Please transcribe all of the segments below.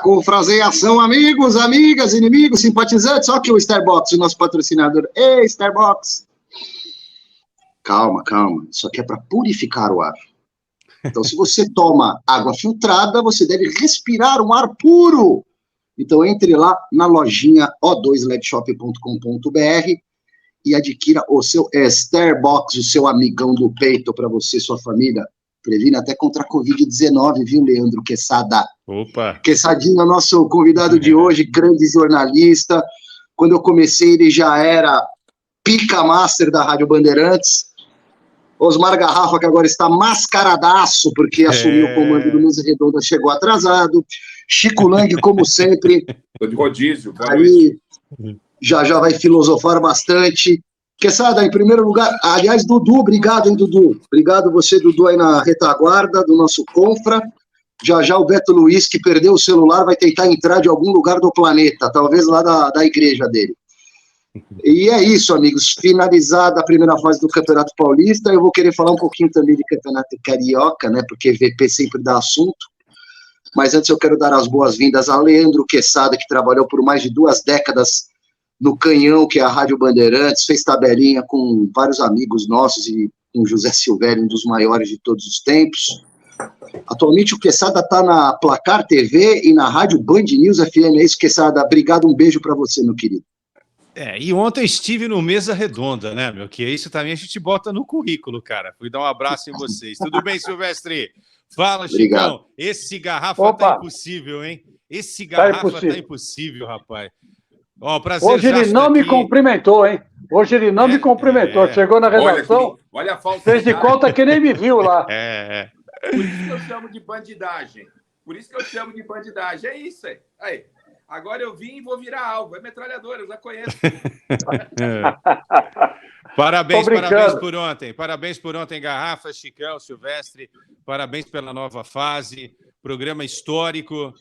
Confraseação, amigos, amigas, inimigos, simpatizantes. Só que o Starbucks, o nosso patrocinador. Ei, Starbucks! Calma. Isso aqui é para purificar o ar. Então, se você toma água filtrada, você deve respirar um ar puro. Então, entre lá na lojinha o2ledshop.com.br e adquira o seu Starbucks, o seu amigão do peito para você e sua família. Previne até contra a Covid-19, viu, Leandro Quesada? Opa! Quessadinho é nosso convidado de hoje, grande jornalista. Quando eu comecei, ele já era pica master da Rádio Bandeirantes. Osmar Garrafa, que agora está mascaradaço, porque assumiu o comando do Mesa Redonda, chegou atrasado. Chico Lang, como sempre. Tô de rodízio. Aí, já vai filosofar bastante. Quesada, em primeiro lugar, aliás, Dudu, obrigado, hein, Dudu? Obrigado você, Dudu, aí na retaguarda do nosso Confra. Já o Beto Luiz, que perdeu o celular, vai tentar entrar de algum lugar do planeta, talvez lá da igreja dele. E é isso, amigos. Finalizada a primeira fase do Campeonato Paulista, eu vou querer falar um pouquinho também de Campeonato Carioca, né, porque VP sempre dá assunto. Mas antes eu quero dar as boas-vindas a Leandro Quesada, que trabalhou por mais de 2 décadas no Canhão, que é a Rádio Bandeirantes, fez tabelinha com vários amigos nossos e com José Silvério, um dos maiores de todos os tempos. Atualmente o Quesada está na Placar TV e na Rádio Band News FM. É isso, Quesada. Obrigado, um beijo para você, meu querido. E ontem estive no Mesa Redonda, né, meu? Que isso também a gente bota no currículo, cara. Fui dar um abraço em vocês. Tudo bem, Silvestre? Fala, Obrigado. Chicão. Esse garrafa tá impossível, hein? Esse garrafa tá impossível, rapaz. Prazer. Hoje ele não me cumprimentou, hein? Hoje ele não me cumprimentou. Chegou na redação, olha a falta. fez de conta que nem me viu lá. Por isso que eu chamo de bandidagem. É isso aí. Aí. Agora eu vim e vou virar alvo. É metralhadora, eu já conheço. Parabéns por ontem, Garrafa, Chicão, Silvestre. Parabéns pela nova fase. Programa histórico.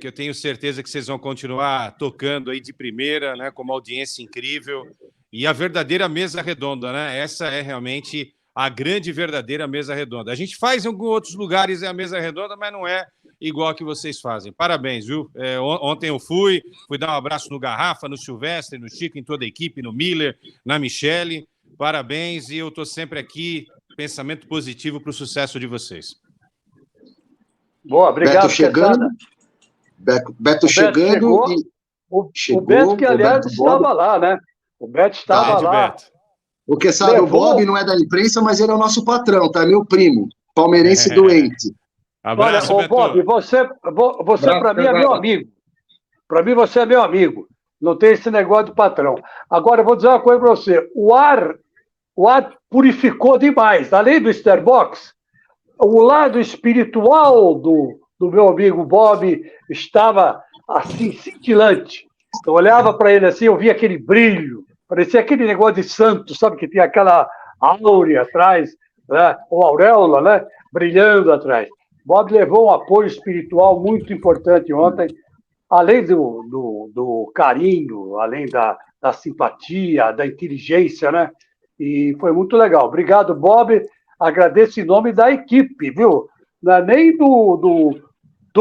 Que eu tenho certeza que vocês vão continuar tocando aí de primeira, né, com uma audiência incrível. E a verdadeira mesa redonda, né? Essa é realmente a grande verdadeira mesa redonda. A gente faz em alguns outros lugares a mesa redonda, mas não é igual a que vocês fazem. Parabéns, viu? Ontem eu fui dar um abraço no Garrafa, no Silvestre, no Chico, em toda a equipe, no Miller, na Michele. Parabéns, e eu estou sempre aqui. Pensamento positivo para o sucesso de vocês. Boa, obrigado, Beto chegando. Beto chegando. O Beto, que aliás estava lá, né? O Beto estava lá. Beto. O Quesada, o Bob não é da imprensa, mas ele é o nosso patrão, tá? Meu primo, palmeirense doente. Abraço, olha, Bob, você para mim é meu amigo. Para mim você é meu amigo. Não tem esse negócio de patrão. Agora, eu vou dizer uma coisa para você. O ar purificou demais. Além do Starbucks, o lado espiritual do meu amigo Bob estava assim, cintilante. Eu olhava para ele assim, eu via aquele brilho, parecia aquele negócio de santo, sabe, que tinha aquela áurea atrás, né? Ou auréola, né? Brilhando atrás. Bob levou um apoio espiritual muito importante ontem, além do carinho, além da simpatia, da inteligência, né? E foi muito legal. Obrigado, Bob. Agradeço em nome da equipe, viu? Não é nem do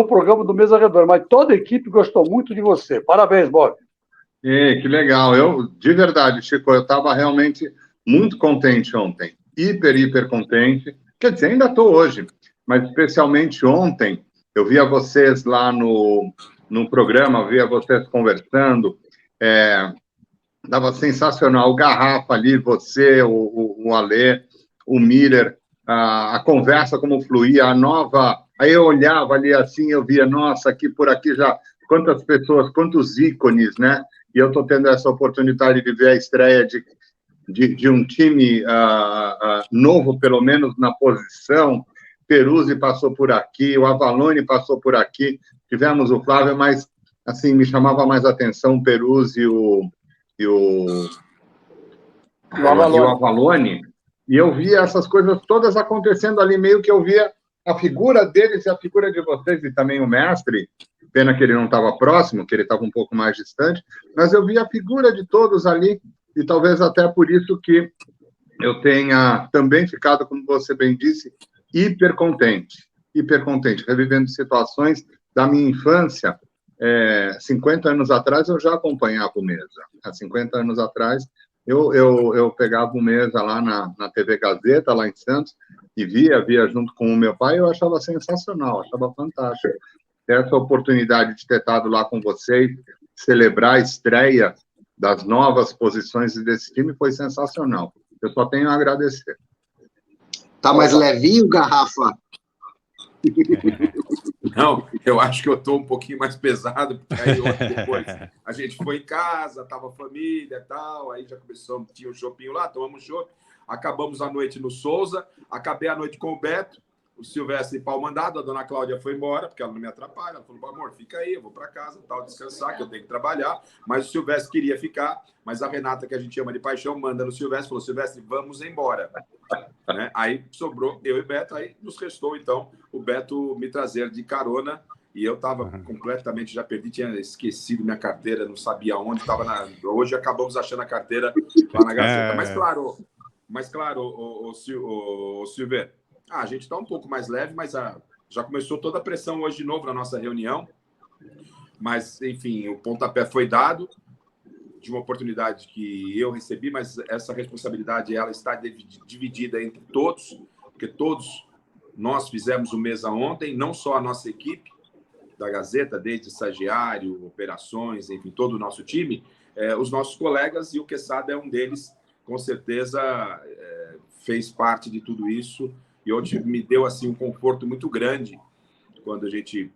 programa do Mesa Redonda, mas toda a equipe gostou muito de você. Parabéns, Bob. Que legal. De verdade, Chico, eu estava realmente muito contente ontem. Hiper contente. Quer dizer, ainda estou hoje, mas especialmente ontem, eu via vocês lá no programa, via vocês conversando, dava sensacional. O Garrafa ali, você, o Alê, o Miller, a conversa como fluía, a nova... Aí eu olhava ali assim, eu via, nossa, aqui por aqui já, quantas pessoas, quantos ícones, né? E eu estou tendo essa oportunidade de ver a estreia de um time novo, pelo menos na posição. Peruzzi passou por aqui, o Avalone passou por aqui, tivemos o Flávio, mas, assim, me chamava mais a atenção o Peruzzi e o Avalone. E eu via essas coisas todas acontecendo ali, meio que eu via a figura deles e a figura de vocês, e também o mestre, pena que ele não estava próximo, que ele estava um pouco mais distante, mas eu via a figura de todos ali, e talvez até por isso que eu tenha também ficado, como você bem disse, hiper contente, revivendo situações da minha infância, 50 anos atrás, eu já acompanhava o Mesa. Há 50 anos atrás, eu pegava o Mesa lá na TV Gazeta, lá em Santos, e via junto com o meu pai, eu achava sensacional, achava fantástico. Essa oportunidade de ter estado lá com vocês, celebrar a estreia das novas posições desse time foi sensacional. Eu só tenho a agradecer. Tá mais levinho, Garrafa? Não, eu acho que eu estou um pouquinho mais pesado, porque aí depois a gente foi em casa, tava a família e tal, aí já começou, tinha um shopping lá, tomamos chopp, acabamos a noite no Souza, acabei a noite com o Beto, o Silvestre pau mandado, a dona Cláudia foi embora, porque ela não me atrapalha, ela falou, amor, fica aí, eu vou para casa, tal, descansar, que eu tenho que trabalhar, mas o Silvestre queria ficar, mas a Renata, que a gente ama de paixão, manda no Silvestre, falou, Silvestre, vamos embora. Né? Aí sobrou eu e Beto, aí nos restou, então, o Beto me trazer de carona, e eu estava completamente, já perdi, tinha esquecido minha carteira, não sabia onde, hoje acabamos achando a carteira lá na Gazeta. Mas claro, o Silver, a gente está um pouco mais leve, mas já começou toda a pressão hoje de novo na nossa reunião, mas, enfim, o pontapé foi dado, de uma oportunidade que eu recebi, mas essa responsabilidade ela está dividida entre todos, porque todos nós fizemos o Mesa ontem, não só a nossa equipe da Gazeta, desde estagiário, operações, enfim, todo o nosso time, os nossos colegas, e o Quesada é um deles, com certeza fez parte de tudo isso, e hoje me deu assim um conforto muito grande quando a gente,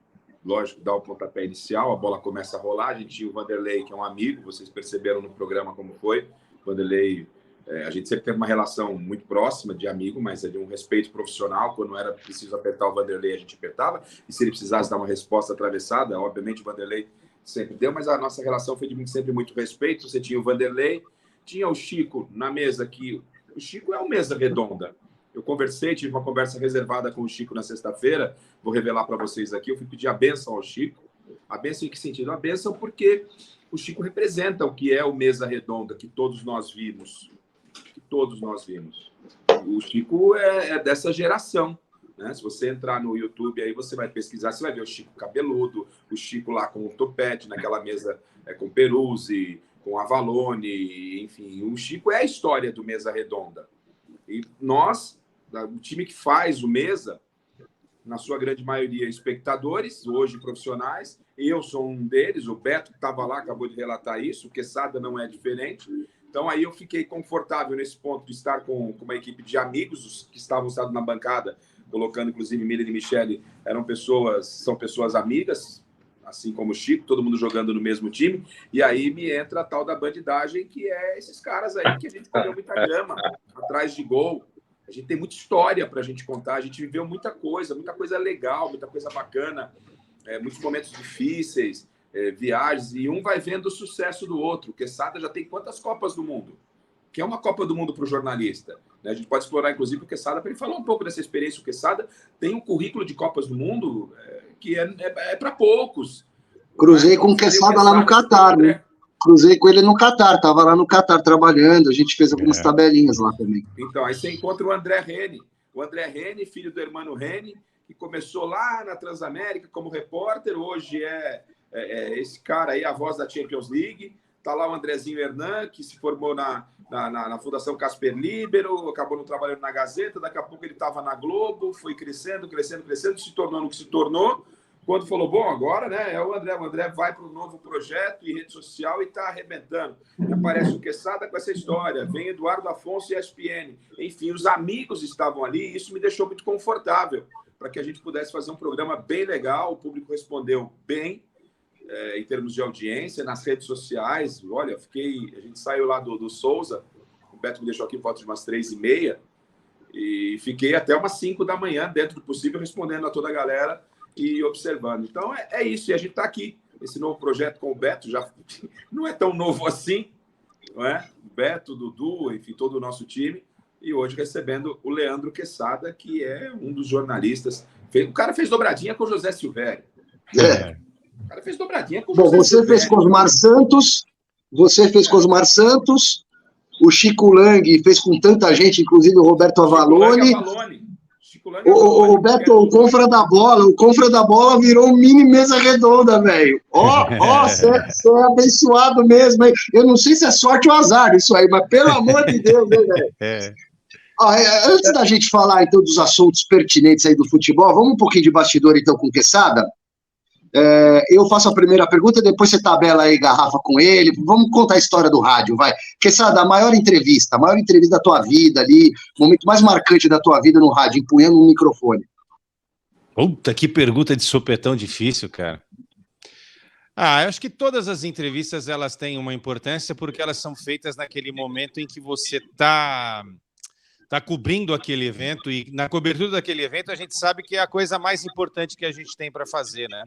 lógico, dá o pontapé inicial, a bola começa a rolar. A gente tinha o Vanderlei, que é um amigo, vocês perceberam no programa como foi. O Vanderlei, a gente sempre teve uma relação muito próxima de amigo, mas é de um respeito profissional. Quando era preciso apertar o Vanderlei, a gente apertava. E se ele precisasse dar uma resposta atravessada, obviamente o Vanderlei sempre deu, mas a nossa relação foi de sempre muito respeito. Você tinha o Vanderlei, tinha o Chico na mesa, que o Chico é uma mesa redonda. Eu conversei, tive uma conversa reservada com o Chico na sexta-feira, vou revelar para vocês aqui, eu fui pedir a bênção ao Chico. A bênção em que sentido? A bênção porque o Chico representa o que é o Mesa Redonda, que todos nós vimos. Que todos nós vimos. O Chico é dessa geração, né? Se você entrar no YouTube, aí você vai pesquisar, você vai ver o Chico cabeludo, o Chico lá com o topete, naquela mesa com Peruzzi, com Avalone, enfim. O Chico é a história do Mesa Redonda. E nós, o time que faz o Mesa, na sua grande maioria espectadores, hoje profissionais, eu sou um deles, o Beto que estava lá acabou de relatar isso, o Quesada não é diferente. Então aí eu fiquei confortável nesse ponto de estar com uma equipe de amigos, os que estavam sentados na bancada, colocando inclusive Miller e Michele, são pessoas amigas, assim como o Chico, todo mundo jogando no mesmo time, e aí me entra a tal da bandidagem, que é esses caras aí que a gente comeu muita grama atrás de gol. A gente tem muita história para a gente contar, a gente viveu muita coisa legal, muita coisa bacana, muitos momentos difíceis, viagens, e um vai vendo o sucesso do outro. O Quesada já tem quantas Copas do Mundo? Que é uma Copa do Mundo para o jornalista. Né? A gente pode explorar, inclusive, o Quesada para ele falar um pouco dessa experiência. O Quesada tem um currículo de Copas do Mundo que é para poucos. Cruzei com o Quesada lá no Catar, né? Cruzei com ele no Catar, estava lá no Catar trabalhando, a gente fez algumas tabelinhas lá também. Então, aí você encontra o André Reni. O André Reni, filho do Hermano Reni, que começou lá na Transamérica como repórter, hoje é esse cara aí, a voz da Champions League. Está lá o Andrezinho Hernan, que se formou na Fundação Casper Libero, acabou não trabalhando na Gazeta, daqui a pouco ele estava na Globo, foi crescendo, se tornou no que se tornou. Quando falou, bom, agora, né, o André vai para um novo projeto em rede social e está arrebentando. E aparece o Quesada com essa história, vem Eduardo Afonso e ESPN. Enfim, os amigos estavam ali e isso me deixou muito confortável para que a gente pudesse fazer um programa bem legal. O público respondeu bem em termos de audiência, nas redes sociais. Olha, a gente saiu lá do Souza, o Beto me deixou aqui foto de umas 3h30 e fiquei até umas 5 da manhã, dentro do possível, respondendo a toda a galera e observando. Então, é isso. E a gente está aqui. Esse novo projeto com o Beto já não é tão novo assim, não é? O Beto, o Dudu, enfim, todo o nosso time. E hoje recebendo o Leandro Quesada, que é um dos jornalistas. O cara fez dobradinha com o José Silvério. O cara fez dobradinha com o José Silvério. Fez com os Mar Santos, o Chico Lang fez com tanta gente, inclusive o Roberto Avalone. O Beto, o Confra da Bola virou um mini mesa redonda, velho. Você é abençoado mesmo, hein? Eu não sei se é sorte ou azar isso aí, mas pelo amor de Deus, né, velho? Antes da gente falar, então, dos assuntos pertinentes aí do futebol, vamos um pouquinho de bastidor, então, com o Quesada. Eu faço a primeira pergunta, depois você tabela aí, Garrafa, com ele. Vamos contar a história do rádio, vai. Quesada, a maior entrevista da tua vida ali, o momento mais marcante da tua vida no rádio, empunhando um microfone. Puta, que pergunta de sopetão difícil, cara. Eu acho que todas as entrevistas, elas têm uma importância porque elas são feitas naquele momento em que você está cobrindo aquele evento, e na cobertura daquele evento a gente sabe que é a coisa mais importante que a gente tem para fazer, né?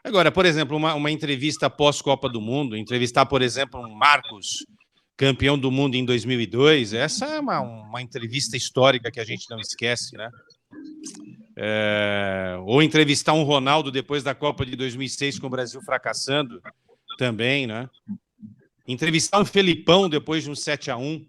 Agora, por exemplo, uma entrevista pós-Copa do Mundo, entrevistar, por exemplo, um Marcos, campeão do mundo em 2002, essa é uma entrevista histórica que a gente não esquece, né? Ou entrevistar um Ronaldo depois da Copa de 2006 com o Brasil fracassando também, né? Entrevistar um Felipão depois de um 7-1,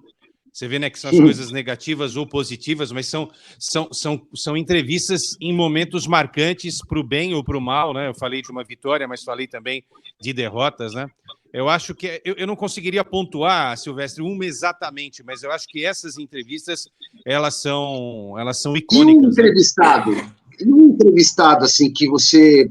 você vê, né, que são as coisas negativas ou positivas, mas são entrevistas em momentos marcantes para o bem ou para o mal, né? Eu falei de uma vitória, mas falei também de derrotas, né? Eu acho que eu não conseguiria pontuar, Silvestre, uma exatamente, mas eu acho que essas entrevistas elas são icônicas. E um entrevistado assim que você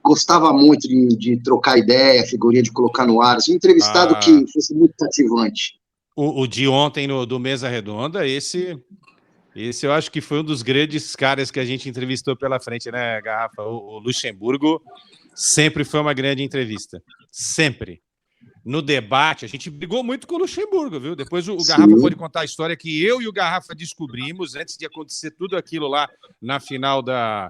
gostava muito de trocar ideia, figurinha de colocar no ar, assim, um entrevistado que fosse muito cativante. O de ontem do Mesa Redonda, esse eu acho que foi um dos grandes caras que a gente entrevistou pela frente, né, Garrafa? O Luxemburgo sempre foi uma grande entrevista. Sempre. No debate, a gente brigou muito com o Luxemburgo, viu? Depois o Garrafa pode contar a história que eu e o Garrafa descobrimos antes de acontecer tudo aquilo lá na final da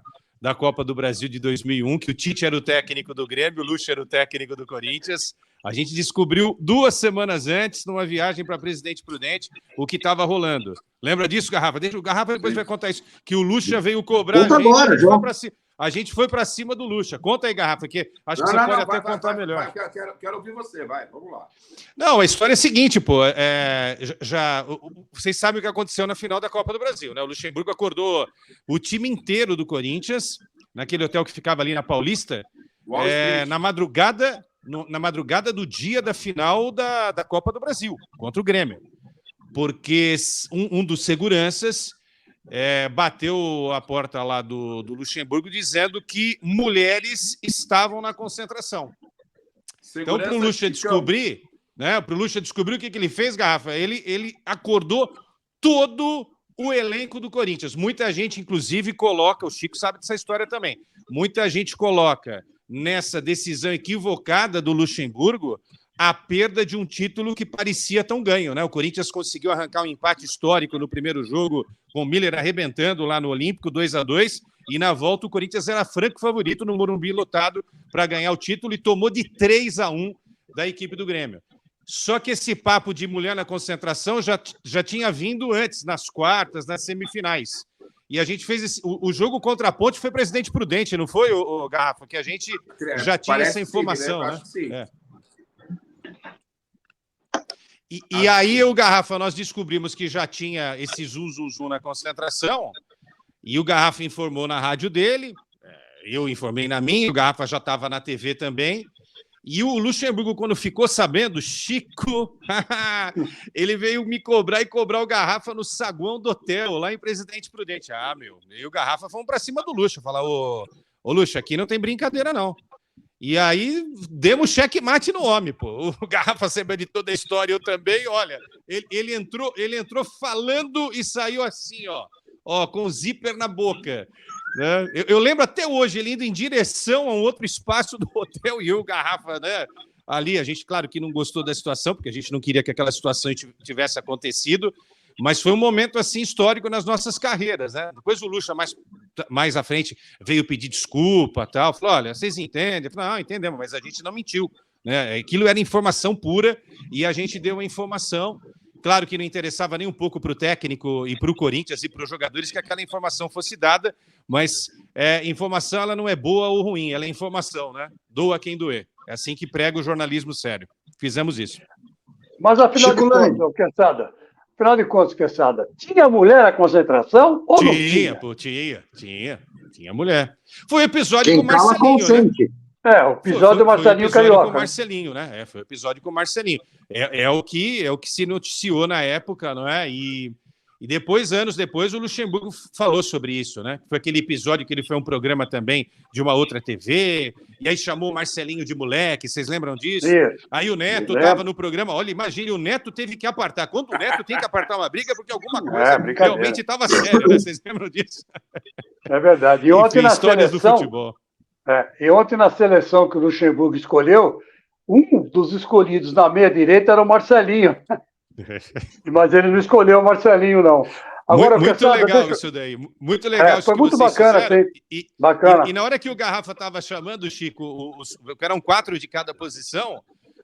Copa do Brasil de 2001, que o Tite era o técnico do Grêmio, o Lucha era o técnico do Corinthians. A gente descobriu 2 semanas antes, numa viagem para Presidente Prudente, o que estava rolando. Lembra disso, Garrafa? Deixa o Garrafa depois vai contar isso. Que o Lucha veio cobrar a gente foi para cima do Lucha. Conta aí, Garrafa, que acho que você pode até contar melhor. Quero ouvir você, vai, vamos lá. Não, a história é a seguinte, pô. Vocês sabem o que aconteceu na final da Copa do Brasil, né? O Luxemburgo acordou o time inteiro do Corinthians, naquele hotel que ficava ali na Paulista, na madrugada do dia da final da Copa do Brasil, contra o Grêmio. Porque um dos seguranças bateu a porta lá do Luxemburgo dizendo que mulheres estavam na concentração. Então, para o Lucha descobrir, né? Para o Lucha descobrir o que ele fez, Garrafa, ele acordou todo o elenco do Corinthians. Muita gente, inclusive, coloca, o Chico sabe dessa história também, muita gente coloca nessa decisão equivocada do Luxemburgo a perda de um título que parecia tão ganho, né? O Corinthians conseguiu arrancar um empate histórico no primeiro jogo, com o Miller arrebentando lá no Olímpico, 2-2, e na volta o Corinthians era franco favorito no Morumbi lotado para ganhar o título e tomou de 3-1 da equipe do Grêmio. Só que esse papo de mulher na concentração já tinha vindo antes, nas quartas, nas semifinais. E a gente fez o jogo contra a Ponte foi Presidente Prudente, não foi, o Garrafa? Que a gente já tinha essa informação, né? Sim. E aí, o Garrafa, nós descobrimos que já tinha esse zum na concentração, e o Garrafa informou na rádio dele, eu informei na minha, o Garrafa já estava na TV também, e o Luxemburgo, quando ficou sabendo, Chico, ele veio me cobrar o Garrafa no saguão do hotel, lá em Presidente Prudente. E o Garrafa fomos para cima do Luxa, falar, ô Luxa, aqui não tem brincadeira, não. E aí, demos checkmate no homem, pô. O Garrafa sempre de toda a história, eu também, olha, ele entrou falando e saiu assim, ó, com o zíper na boca. Né? Eu lembro até hoje, ele indo em direção a um outro espaço do hotel e eu, o Garrafa, né? Ali, a gente, claro que não gostou da situação, porque a gente não queria que aquela situação tivesse acontecido, mas foi um momento, assim, histórico nas nossas carreiras, né? Depois o Lucha, mais à frente, veio pedir desculpa e tal, falou, olha, vocês entendem? Eu falei, não, entendemos, mas a gente não mentiu, né? Aquilo era informação pura e a gente deu a informação. Claro que não interessava nem um pouco para o técnico e para o Corinthians e para os jogadores que aquela informação fosse dada, mas informação ela não é boa ou ruim, ela é informação, né? Doa quem doer. É assim que prega o jornalismo sério. Fizemos isso. Mas, afinal de contas, Quesada, Afinal de contas, Quesada, tinha mulher na concentração ou não tinha? Pô, tinha mulher. Foi o episódio Quem com o Marcelinho, consente. né? O episódio do Marcelinho foi o episódio Carioca. com o Marcelinho, né? Foi o episódio com o Marcelinho. É o que se noticiou na época, não é? E depois, anos depois, o Luxemburgo falou sobre isso, né? Foi aquele episódio que ele foi um programa também de uma outra TV, e aí chamou o Marcelinho de moleque, vocês lembram disso? Isso. Aí o Neto estava no programa, olha, imagine, o Neto teve que apartar. Quando o Neto tem que apartar uma briga, porque alguma coisa realmente estava séria, né? Vocês lembram disso? É verdade. E ontem, na histórias seleção, do futebol. E ontem na seleção que o Luxemburgo escolheu, um dos escolhidos na meia-direita era o Marcelinho. Mas ele não escolheu o Marcelinho, não. Agora, muito Quesada, legal isso daí. Muito legal. Foi muito bacana. Bacana. E na hora que o Garrafa estava chamando, Chico, eram 4 de cada posição.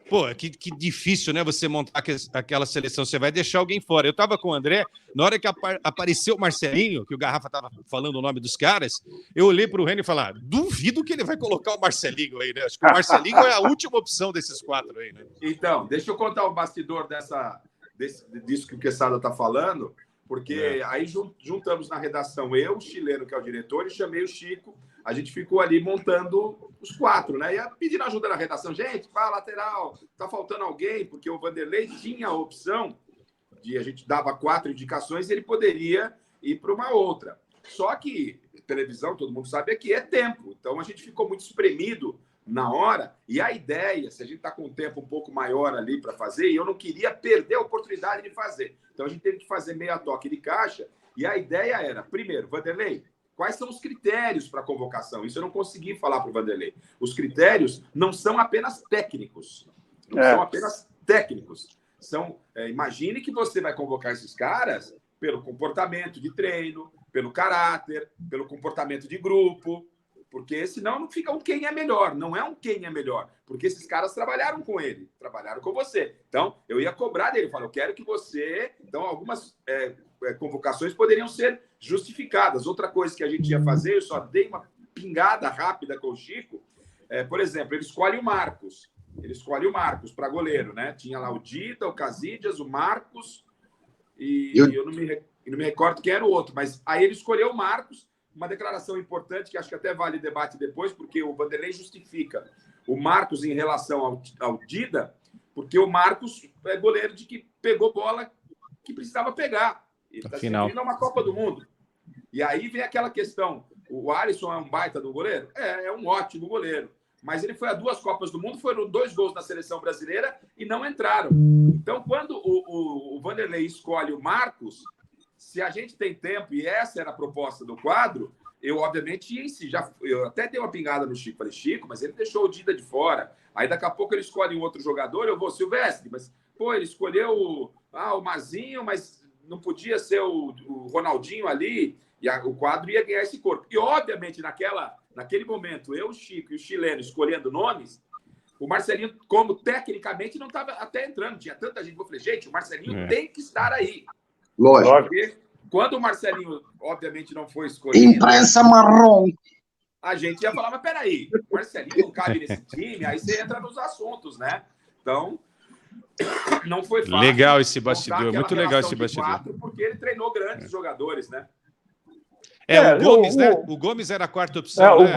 Pô, que difícil, né? Você montar aquela seleção. Você vai deixar alguém fora. Eu estava com o André, na hora que apareceu o Marcelinho, que o Garrafa estava falando o nome dos caras, eu olhei para o Reni e falei, duvido que ele vai colocar o Marcelinho aí, né? Acho que o Marcelinho é a última opção desses 4 aí, né? Então, deixa eu contar o bastidor disso que o Quesada está falando, porque aí juntamos na redação eu, o chileno, que é o diretor, e chamei o Chico. A gente ficou ali montando os 4, né? E pedindo ajuda na redação. Gente, lateral, tá faltando alguém, porque o Vanderlei tinha a opção de a gente dava 4 indicações e ele poderia ir para uma outra. Só que televisão, todo mundo sabe que é tempo. Então a gente ficou muito espremido na hora, e a ideia, se a gente está com um tempo um pouco maior ali para fazer, e eu não queria perder a oportunidade de fazer. Então a gente teve que fazer meia toque de caixa, e a ideia era, primeiro, Vanderlei, quais são os critérios para convocação? Isso eu não consegui falar para o Vanderlei. Os critérios não são apenas técnicos. Não são apenas técnicos. Imagine que você vai convocar esses caras pelo comportamento de treino, pelo caráter, pelo comportamento de grupo, porque senão não fica um quem é melhor. Não é um quem é melhor, porque esses caras trabalharam com ele, trabalharam com você. Então, eu ia cobrar dele. Eu falei, eu quero que você... Então, algumas convocações poderiam ser justificadas. Outra coisa que a gente ia fazer, eu só dei uma pingada rápida com o Chico. Por exemplo, ele escolhe o Marcos. Ele escolhe o Marcos para goleiro, né? Tinha lá o Dida, o Casillas, o Marcos, e eu não me recordo quem era o outro. Mas aí ele escolheu o Marcos. Uma declaração importante, que acho que até vale debate depois, porque o Vanderlei justifica o Marcos em relação ao Dida, porque o Marcos é goleiro de que pegou bola que precisava pegar. Ele está servindo a uma Copa do Mundo. E aí vem aquela questão, o Alisson é um baita do goleiro? É um ótimo goleiro. Mas ele foi a 2 Copas do Mundo, foram 2 gols na seleção brasileira e não entraram. Então, quando o Vanderlei escolhe o Marcos... Se a gente tem tempo, e essa era a proposta do quadro, eu, obviamente, eu até dei uma pingada no Chico. Falei, Chico, mas ele deixou o Dida de fora. Aí, daqui a pouco, ele escolhe um outro jogador, eu vou Silvestre. Mas, ele escolheu o Mazinho, mas não podia ser o Ronaldinho ali, e o quadro ia ganhar esse corpo. E, obviamente, naquele momento, eu, o Chico e o chileno escolhendo nomes, o Marcelinho, como tecnicamente, não estava até entrando. Tinha tanta gente. Eu falei, gente, o Marcelinho tem que estar aí. Lógico. Porque quando o Marcelinho, obviamente, não foi escolhido... Imprensa marrom. A gente ia falar, mas peraí, o Marcelinho não cabe nesse time, aí você entra nos assuntos, né? Então, não foi fácil. Legal esse bastidor, muito legal esse bastidor. Porque ele treinou grandes jogadores, né? O Gomes, né? O Gomes era a 4ª opção. O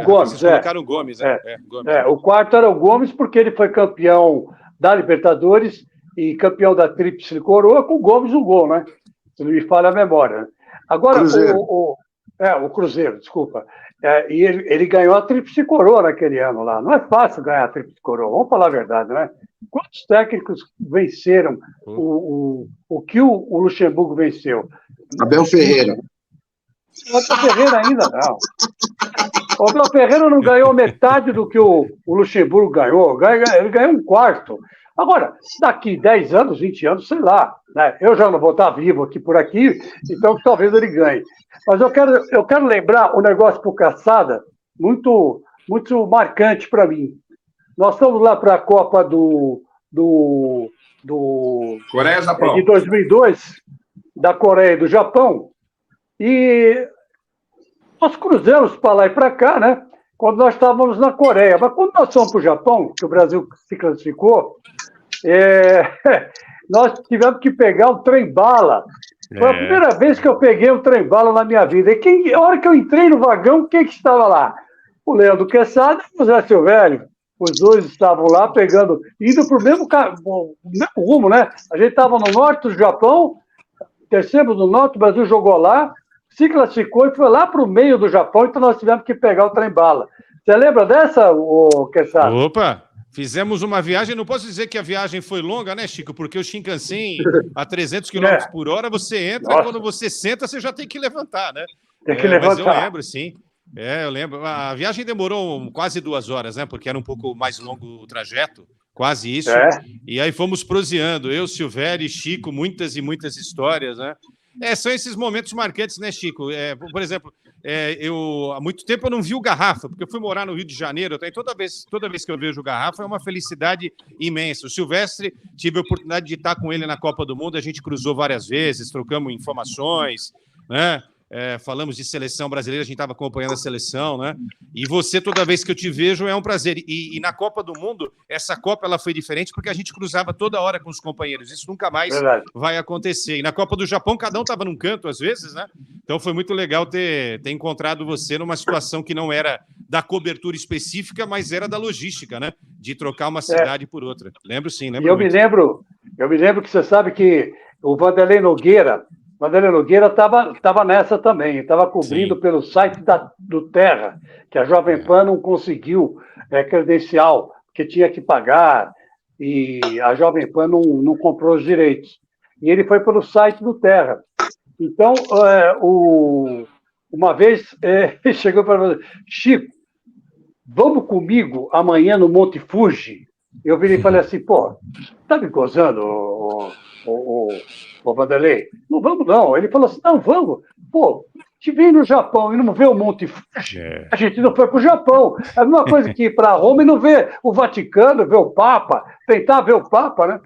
Gomes. Vocês colocaram o Gomes, né? Gomes. O quarto era o Gomes, porque ele foi campeão da Libertadores e campeão da Tríplice Coroa, com o Gomes no gol, né? Se não me falha a memória. Agora, Cruzeiro. O Cruzeiro, desculpa. E ele ganhou a Tríplice Coroa naquele ano lá. Não é fácil ganhar a Tríplice Coroa, vamos falar a verdade, né? Quantos técnicos venceram o que o Luxemburgo venceu? Abel Ferreira. O Abel Ferreira ainda não. O Abel Ferreira não ganhou metade do que o Luxemburgo ganhou. Ele ganhou 1/4. Agora, daqui 10 anos, 20 anos, sei lá, né? Eu já não vou estar vivo por aqui, então talvez ele ganhe. Mas eu quero lembrar um negócio para o Caçada, muito, muito marcante para mim. Nós estamos lá para a Copa do Coreia-Japão. De 2002, da Coreia e do Japão, e nós cruzamos para lá e para cá, né? Quando nós estávamos na Coreia. Mas quando nós fomos para o Japão, que o Brasil se classificou, nós tivemos que pegar um trem-bala. Foi a primeira vez que eu peguei um trem-bala na minha vida. E a hora que eu entrei no vagão, quem que estava lá? O Leandro Quesada e o Zé Silvério. Os dois estavam lá pegando, indo para o mesmo rumo, né? A gente estava no norte do Japão, descemos no norte, o Brasil jogou lá, se classificou e foi lá para o meio do Japão, então nós tivemos que pegar o trem-bala. Você lembra dessa, Quesada? Opa! Fizemos uma viagem, não posso dizer que a viagem foi longa, né, Chico? Porque o Shinkansen, a 300 km por hora, você entra, quando você senta, você já tem que levantar, né? Tem que levantar. Mas eu lembro, sim. Eu lembro. A viagem demorou quase 2 horas, né? Porque era um pouco mais longo o trajeto, quase isso. E aí fomos proseando, eu, Silvério e Chico, muitas e muitas histórias, né? São esses momentos marcantes, né, Chico? Por exemplo, há muito tempo eu não vi o Garrafa, porque eu fui morar no Rio de Janeiro, e toda vez que eu vejo o Garrafa é uma felicidade imensa. O Silvestre, tive a oportunidade de estar com ele na Copa do Mundo, a gente cruzou várias vezes, trocamos informações, né? Falamos de seleção brasileira, a gente estava acompanhando a seleção, né? E você, toda vez que eu te vejo, é um prazer. E na Copa do Mundo, essa Copa ela foi diferente porque a gente cruzava toda hora com os companheiros. Isso nunca mais vai acontecer. E na Copa do Japão, cada um estava num canto, às vezes, né? Então foi muito legal ter encontrado você numa situação que não era da cobertura específica, mas era da logística, né? De trocar uma cidade por outra. Lembro sim, lembro. Eu me lembro que você sabe que o Vanderlei Nogueira estava nessa também, estava cobrindo pelo site do Terra, que a Jovem Pan não conseguiu credencial, porque tinha que pagar, e a Jovem Pan não comprou os direitos. E ele foi pelo site do Terra. Então, uma vez, ele chegou para mim, Chico, vamos comigo amanhã no Monte Fuji? Eu virei e falei assim, pô, tá me gozando, ô Vanderlei? Não vamos, não. Ele falou assim, não, vamos. Pô, te vem no Japão e não vê o Monte Fuji, a gente não foi para o Japão. É a mesma coisa que ir para Roma e não ver o Vaticano, ver o Papa, tentar ver o Papa, né?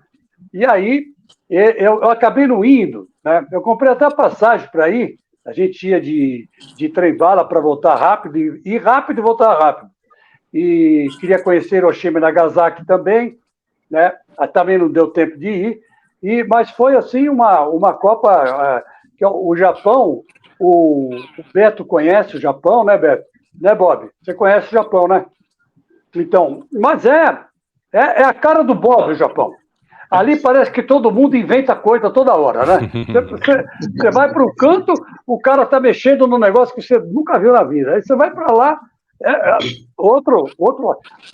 E aí, eu acabei não indo, né? Eu comprei até a passagem para ir, a gente ia de trem-bala para voltar rápido, ir rápido e voltar rápido. E queria conhecer Hiroshima e Nagasaki também, né? Também não deu tempo de ir, mas foi assim uma Copa que o Japão, o Beto conhece o Japão, né, Beto? Né, Bob? Você conhece o Japão, né? Então, mas é a cara do Bob o Japão. Ali parece que todo mundo inventa coisa toda hora, né? Você vai para um canto, o cara está mexendo num negócio que você nunca viu na vida. Aí você vai para lá, outro.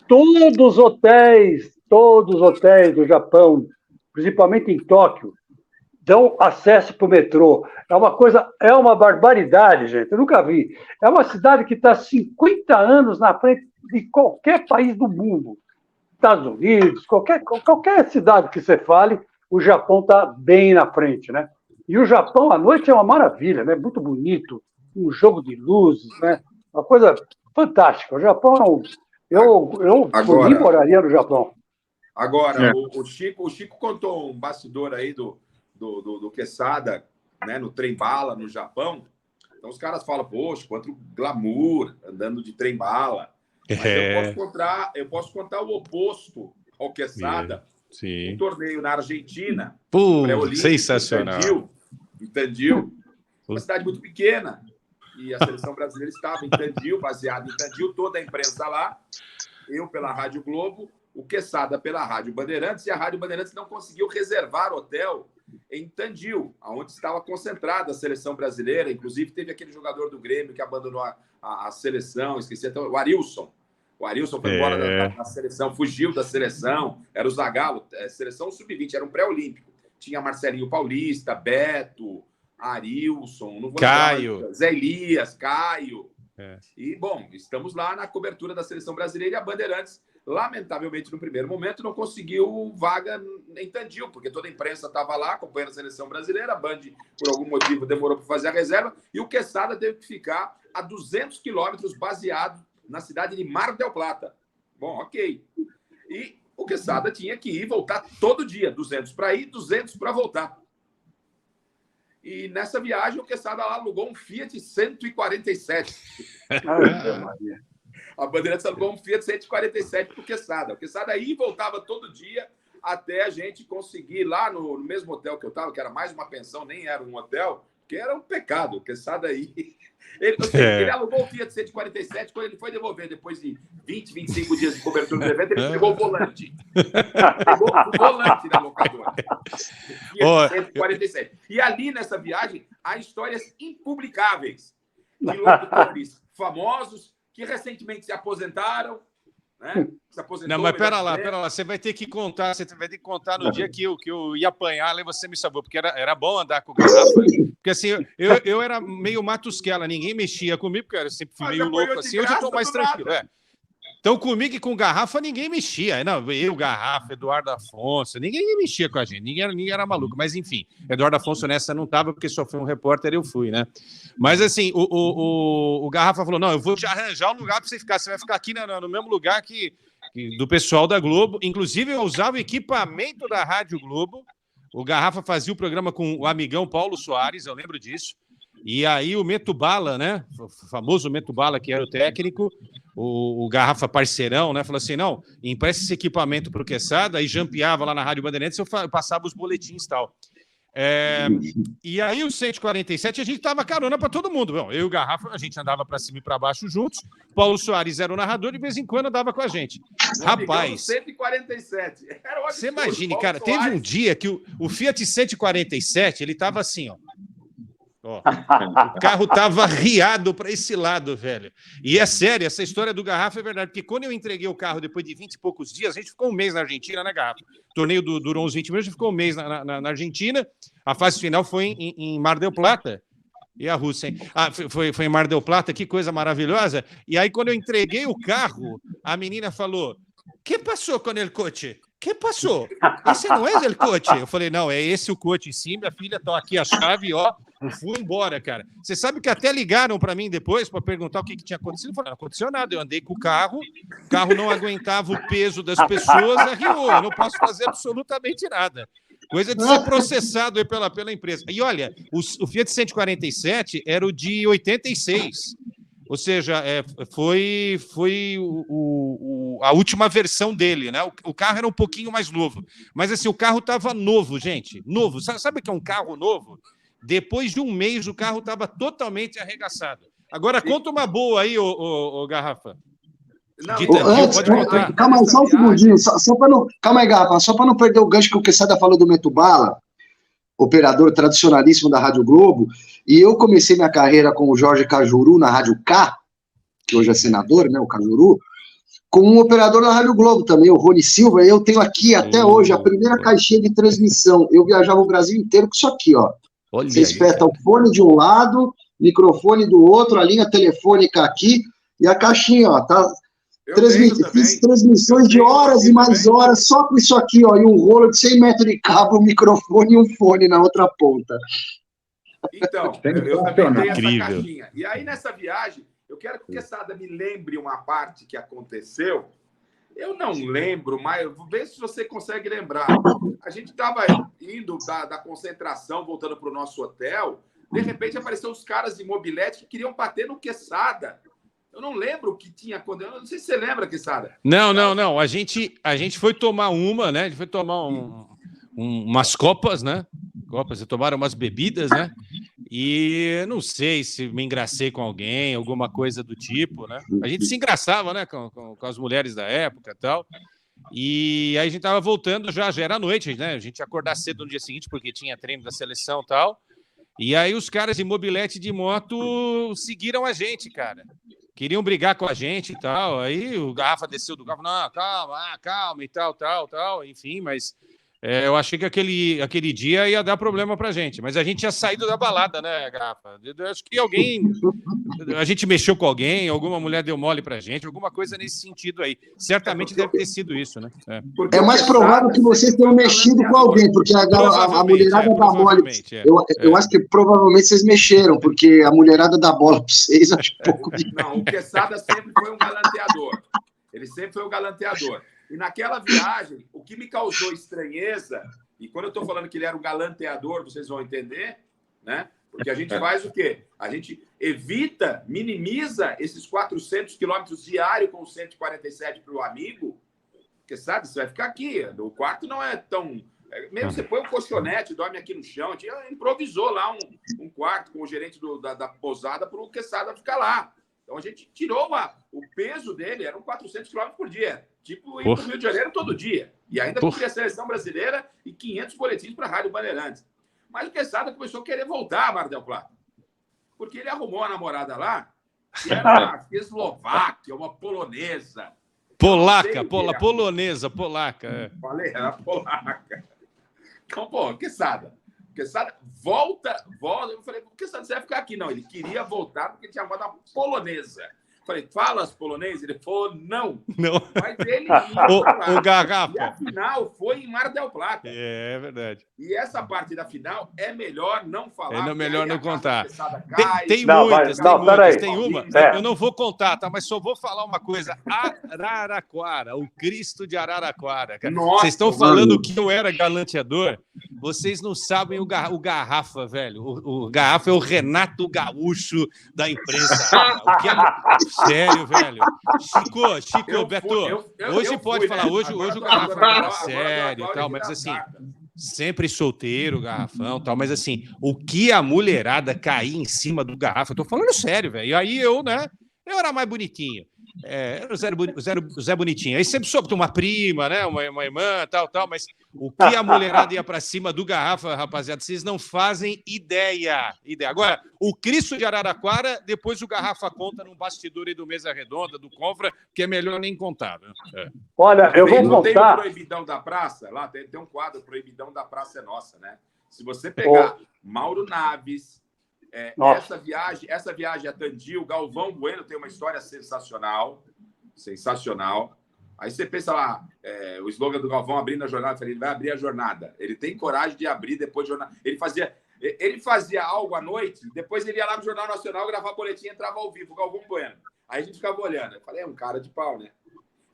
Todos os hotéis do Japão, principalmente em Tóquio, dão acesso para o metrô. É uma barbaridade, gente. Eu nunca vi. É uma cidade que está 50 anos na frente de qualquer país do mundo. Estados Unidos, qualquer cidade que você fale, o Japão está bem na frente, né? E o Japão, à noite, é uma maravilha, né? Muito bonito, um jogo de luzes, né? Uma coisa fantástica. O Japão, eu por mim moraria no Japão. Agora, o Chico contou um bastidor aí do Quesada, né, no trem-bala no Japão. Então os caras falam, poxa, quanto glamour andando de trem-bala. Mas eu posso contar o oposto ao Quesada. Um torneio na Argentina, sensacional. Em Tandil, uma cidade muito pequena. E a seleção brasileira estava em Tandil, baseada em Tandil, toda a imprensa lá. Eu pela Rádio Globo, o Quesada pela Rádio Bandeirantes, e a Rádio Bandeirantes não conseguiu reservar hotel em Tandil, onde estava concentrada a seleção brasileira. Inclusive, teve aquele jogador do Grêmio que abandonou a seleção, esqueci até o Arilson. O Arilson foi embora da seleção, fugiu da seleção, era o Zagallo, seleção sub-20, era um pré-olímpico. Tinha Marcelinho Paulista, Beto, Arilson, não vou Caio. Zé Elias, Caio. E, bom, estamos lá na cobertura da seleção brasileira e a Bandeirantes, lamentavelmente, no primeiro momento, não conseguiu vaga em Tandil, porque toda a imprensa estava lá acompanhando a seleção brasileira, a Band, por algum motivo, demorou para fazer a reserva, e o Quesada teve que ficar a 200 quilômetros baseado na cidade de Mar del Plata. Bom, ok. E o Quesada tinha que ir e voltar todo dia, 200 para ir, 200 para voltar. E nessa viagem, o Quesada lá alugou um Fiat 147. A Bandeirantes alugou um Fiat 147 para o Quesada. O Quesada ia e voltava todo dia até a gente conseguir lá no mesmo hotel que eu estava, que era mais uma pensão, nem era um hotel, que era um pecado, que sai daí. Ele alugou o Fiat 147, quando ele foi devolver, depois de 20, 25 dias de cobertura do evento, ele pegou o volante. Pegou o volante da locadora. Fiat 147. E ali, nessa viagem, há histórias impublicáveis de locutores famosos que recentemente se aposentaram, né? Não, mas pera lá, você vai ter que contar, no dia que eu ia apanhar, aí você me salvou, porque era bom andar com o Garrafa, porque assim, eu era meio matusquela, ninguém mexia comigo, porque eu sempre fui meio louco assim, hoje eu tô mais tranquilo, Então, comigo e com Garrafa, ninguém mexia. Não, eu, Garrafa, Eduardo Afonso, ninguém mexia com a gente, ninguém era maluco. Mas, enfim, Eduardo Afonso nessa não estava, porque só foi um repórter, eu fui, né? Mas, assim, o Garrafa falou, não, eu vou te arranjar um lugar para você ficar. Você vai ficar aqui no mesmo lugar que do pessoal da Globo. Inclusive, eu usava o equipamento da Rádio Globo. O Garrafa fazia o programa com o amigão Paulo Soares, eu lembro disso. E aí o Meto Bala, né? O famoso Meto Bala, que era o técnico, o Garrafa parceirão, né? Falou assim: não, empresta esse equipamento para o Quesada, aí jampeava lá na Rádio Bandeirantes, eu passava os boletins e tal. E aí o 147 a gente dava carona para todo mundo. Bom, eu e o Garrafa, a gente andava para cima e para baixo juntos. Paulo Soares era o narrador, de vez em quando andava com a gente. Rapaz, 147. Você imagine, cara, teve um dia que o Fiat 147, ele estava assim, ó. O carro tava riado para esse lado, velho. E é sério, essa história do Garrafa é verdade, porque quando eu entreguei o carro depois de 20 e poucos dias, a gente ficou um mês na Argentina, né, Garrafa? O torneio durou uns 20 minutos, a gente ficou um mês na Argentina. A fase final foi em Mar del Plata. E a Rússia, hein? Foi em Mar del Plata, que coisa maravilhosa. E aí, quando eu entreguei o carro, a menina falou: "Que passou com o coche? Que passou? Esse não é o coche?" Eu falei: "Não, é esse o coche, sim, minha filha, tô aqui a chave, ó." Fui embora, cara. Você sabe que até ligaram para mim depois para perguntar o que tinha acontecido. Eu falei: "Não aconteceu nada, eu andei com o carro não aguentava o peso das pessoas, arriou, eu não posso fazer absolutamente nada." Coisa de ser processado aí pela empresa. E olha, o Fiat 147 era o de 86. Ou seja, foi a última versão dele, né? O carro era um pouquinho mais novo. Mas assim, o carro estava novo, gente. Novo. Sabe o que é um carro novo? Depois de um mês, o carro estava totalmente arregaçado. Agora, conta uma boa aí, ô Garrafa. Calma aí, só um segundinho. Calma aí, Garrafa. Só para não perder o gancho que o Quesada falou do Meto Bala, operador tradicionalíssimo da Rádio Globo, e eu comecei minha carreira com o Jorge Cajuru na Rádio K, que hoje é senador, né, o Cajuru, com um operador da Rádio Globo também, o Rony Silva. Eu tenho aqui até hoje a primeira caixinha de transmissão. Eu viajava o Brasil inteiro com isso aqui, ó. Olha, você espeta o fone de um lado, microfone do outro, a linha telefônica aqui, e a caixinha, ó, tá? Fiz transmissões de horas e mais horas só com isso aqui, ó, e um rolo de 100 metros de cabo, um microfone e um fone na outra ponta. Então, eu também tenho essa caixinha. E aí, nessa viagem, eu quero que o Quesada me lembre uma parte que aconteceu. Eu não lembro, mas vou ver se você consegue lembrar. A gente estava indo da concentração, voltando para o nosso hotel. De repente, apareceram os caras de mobilete que queriam bater no Quesada. Eu não lembro o que tinha quando. Eu não sei se você lembra, Quesada. Não. A gente foi tomar uma, né? A gente foi tomar umas copas, né? Copas, tomaram umas bebidas, né? E não sei se me engracei com alguém, alguma coisa do tipo, né? A gente se engraçava, né? Com as mulheres da época e tal. E aí a gente tava voltando, já era noite, né? A gente ia acordar cedo no dia seguinte, porque tinha treino da seleção e tal. E aí os caras de mobilete de moto seguiram a gente, cara. Queriam brigar com a gente e tal. Aí o Garrafa desceu do carro, não, calma e tal, enfim, mas eu achei que aquele dia ia dar problema pra gente. Mas a gente tinha saído da balada, né, Garrafa? Eu acho que a gente mexeu com alguém, alguma mulher deu mole pra gente, alguma coisa nesse sentido aí. Certamente deve ter sido isso, né? É mais provável que vocês tenham mexido com alguém, porque a mulherada dá mole. Eu acho que provavelmente vocês mexeram, porque a mulherada dá bola pra vocês, acho pouco. Não, o Quesada sempre foi um galanteador. Ele sempre foi um galanteador. E naquela viagem, o que me causou estranheza, e quando eu estou falando que ele era um galanteador, vocês vão entender, né? Porque a gente faz o quê? A gente minimiza esses 400 quilômetros diários com o 147 para o amigo. porque sabe, você vai ficar aqui. O quarto não é tão... Mesmo você põe um colchonete, dorme aqui no chão. A gente improvisou lá um quarto com o gerente da pousada para o Quesada ficar lá. Então a gente tirou o peso dele, eram 400 km por dia. Tipo, ir para o Rio de Janeiro todo dia. E ainda cobria a seleção brasileira e 500 boletins para a Rádio Bandeirantes. Mas o Quesada começou a querer voltar a Mar del Plata. Porque ele arrumou uma namorada lá, que era uma eslovaca, uma polonesa. Polaca. Falei, era polaca. Então, pô, Quesada, volta. Eu falei, Quesada, você vai ficar aqui? Não, ele queria voltar porque tinha uma polonesa. Falei, fala as polonês? Ele falou, não. Mas ele ia. O Garrafa. E a final foi em Mar del Plata. É verdade. E essa parte da final é melhor não falar. É melhor não contar. Tem muitas. Peraí. Tem uma. Eu não vou contar, tá? Mas só vou falar uma coisa. Araraquara, o Cristo de Araraquara. Cara. Nossa, vocês estão falando que eu era galanteador. Vocês não sabem o Garrafa, velho. O Garrafa é o Renato Gaúcho da imprensa. O que é... Sério, velho. Chico, Beto, hoje pode falar. Hoje o Garrafa fala sério e tal, mas assim, sempre solteiro, Garrafão e tal, mas assim, o que a mulherada cair em cima do Garrafa, eu tô falando sério, velho. E aí eu era mais bonitinho. Era o Zé Bonitinho. Aí sempre soube uma prima, né? Uma irmã, tal, mas o que a mulherada ia pra cima do Garrafa, rapaziada, vocês não fazem ideia. Agora, o Cristo de Araraquara, depois o Garrafa conta num bastidor aí do Mesa Redonda, do Confra, que é melhor nem contar, né? Olha, eu vou contar. Tem o Proibidão da Praça? Lá tem um quadro, Proibidão da Praça é Nossa, né? Se você pegar Mauro Naves, essa viagem a Tandil, Galvão Bueno tem uma história sensacional. Aí você pensa lá, o slogan do Galvão abrindo a jornada, ele vai abrir a jornada. Ele tem coragem de abrir depois da jornada. Ele fazia algo à noite, depois ele ia lá no Jornal Nacional, gravar boletim e entrava ao vivo, o Galvão Bueno. Aí a gente ficava olhando. Eu falei, é um cara de pau, né?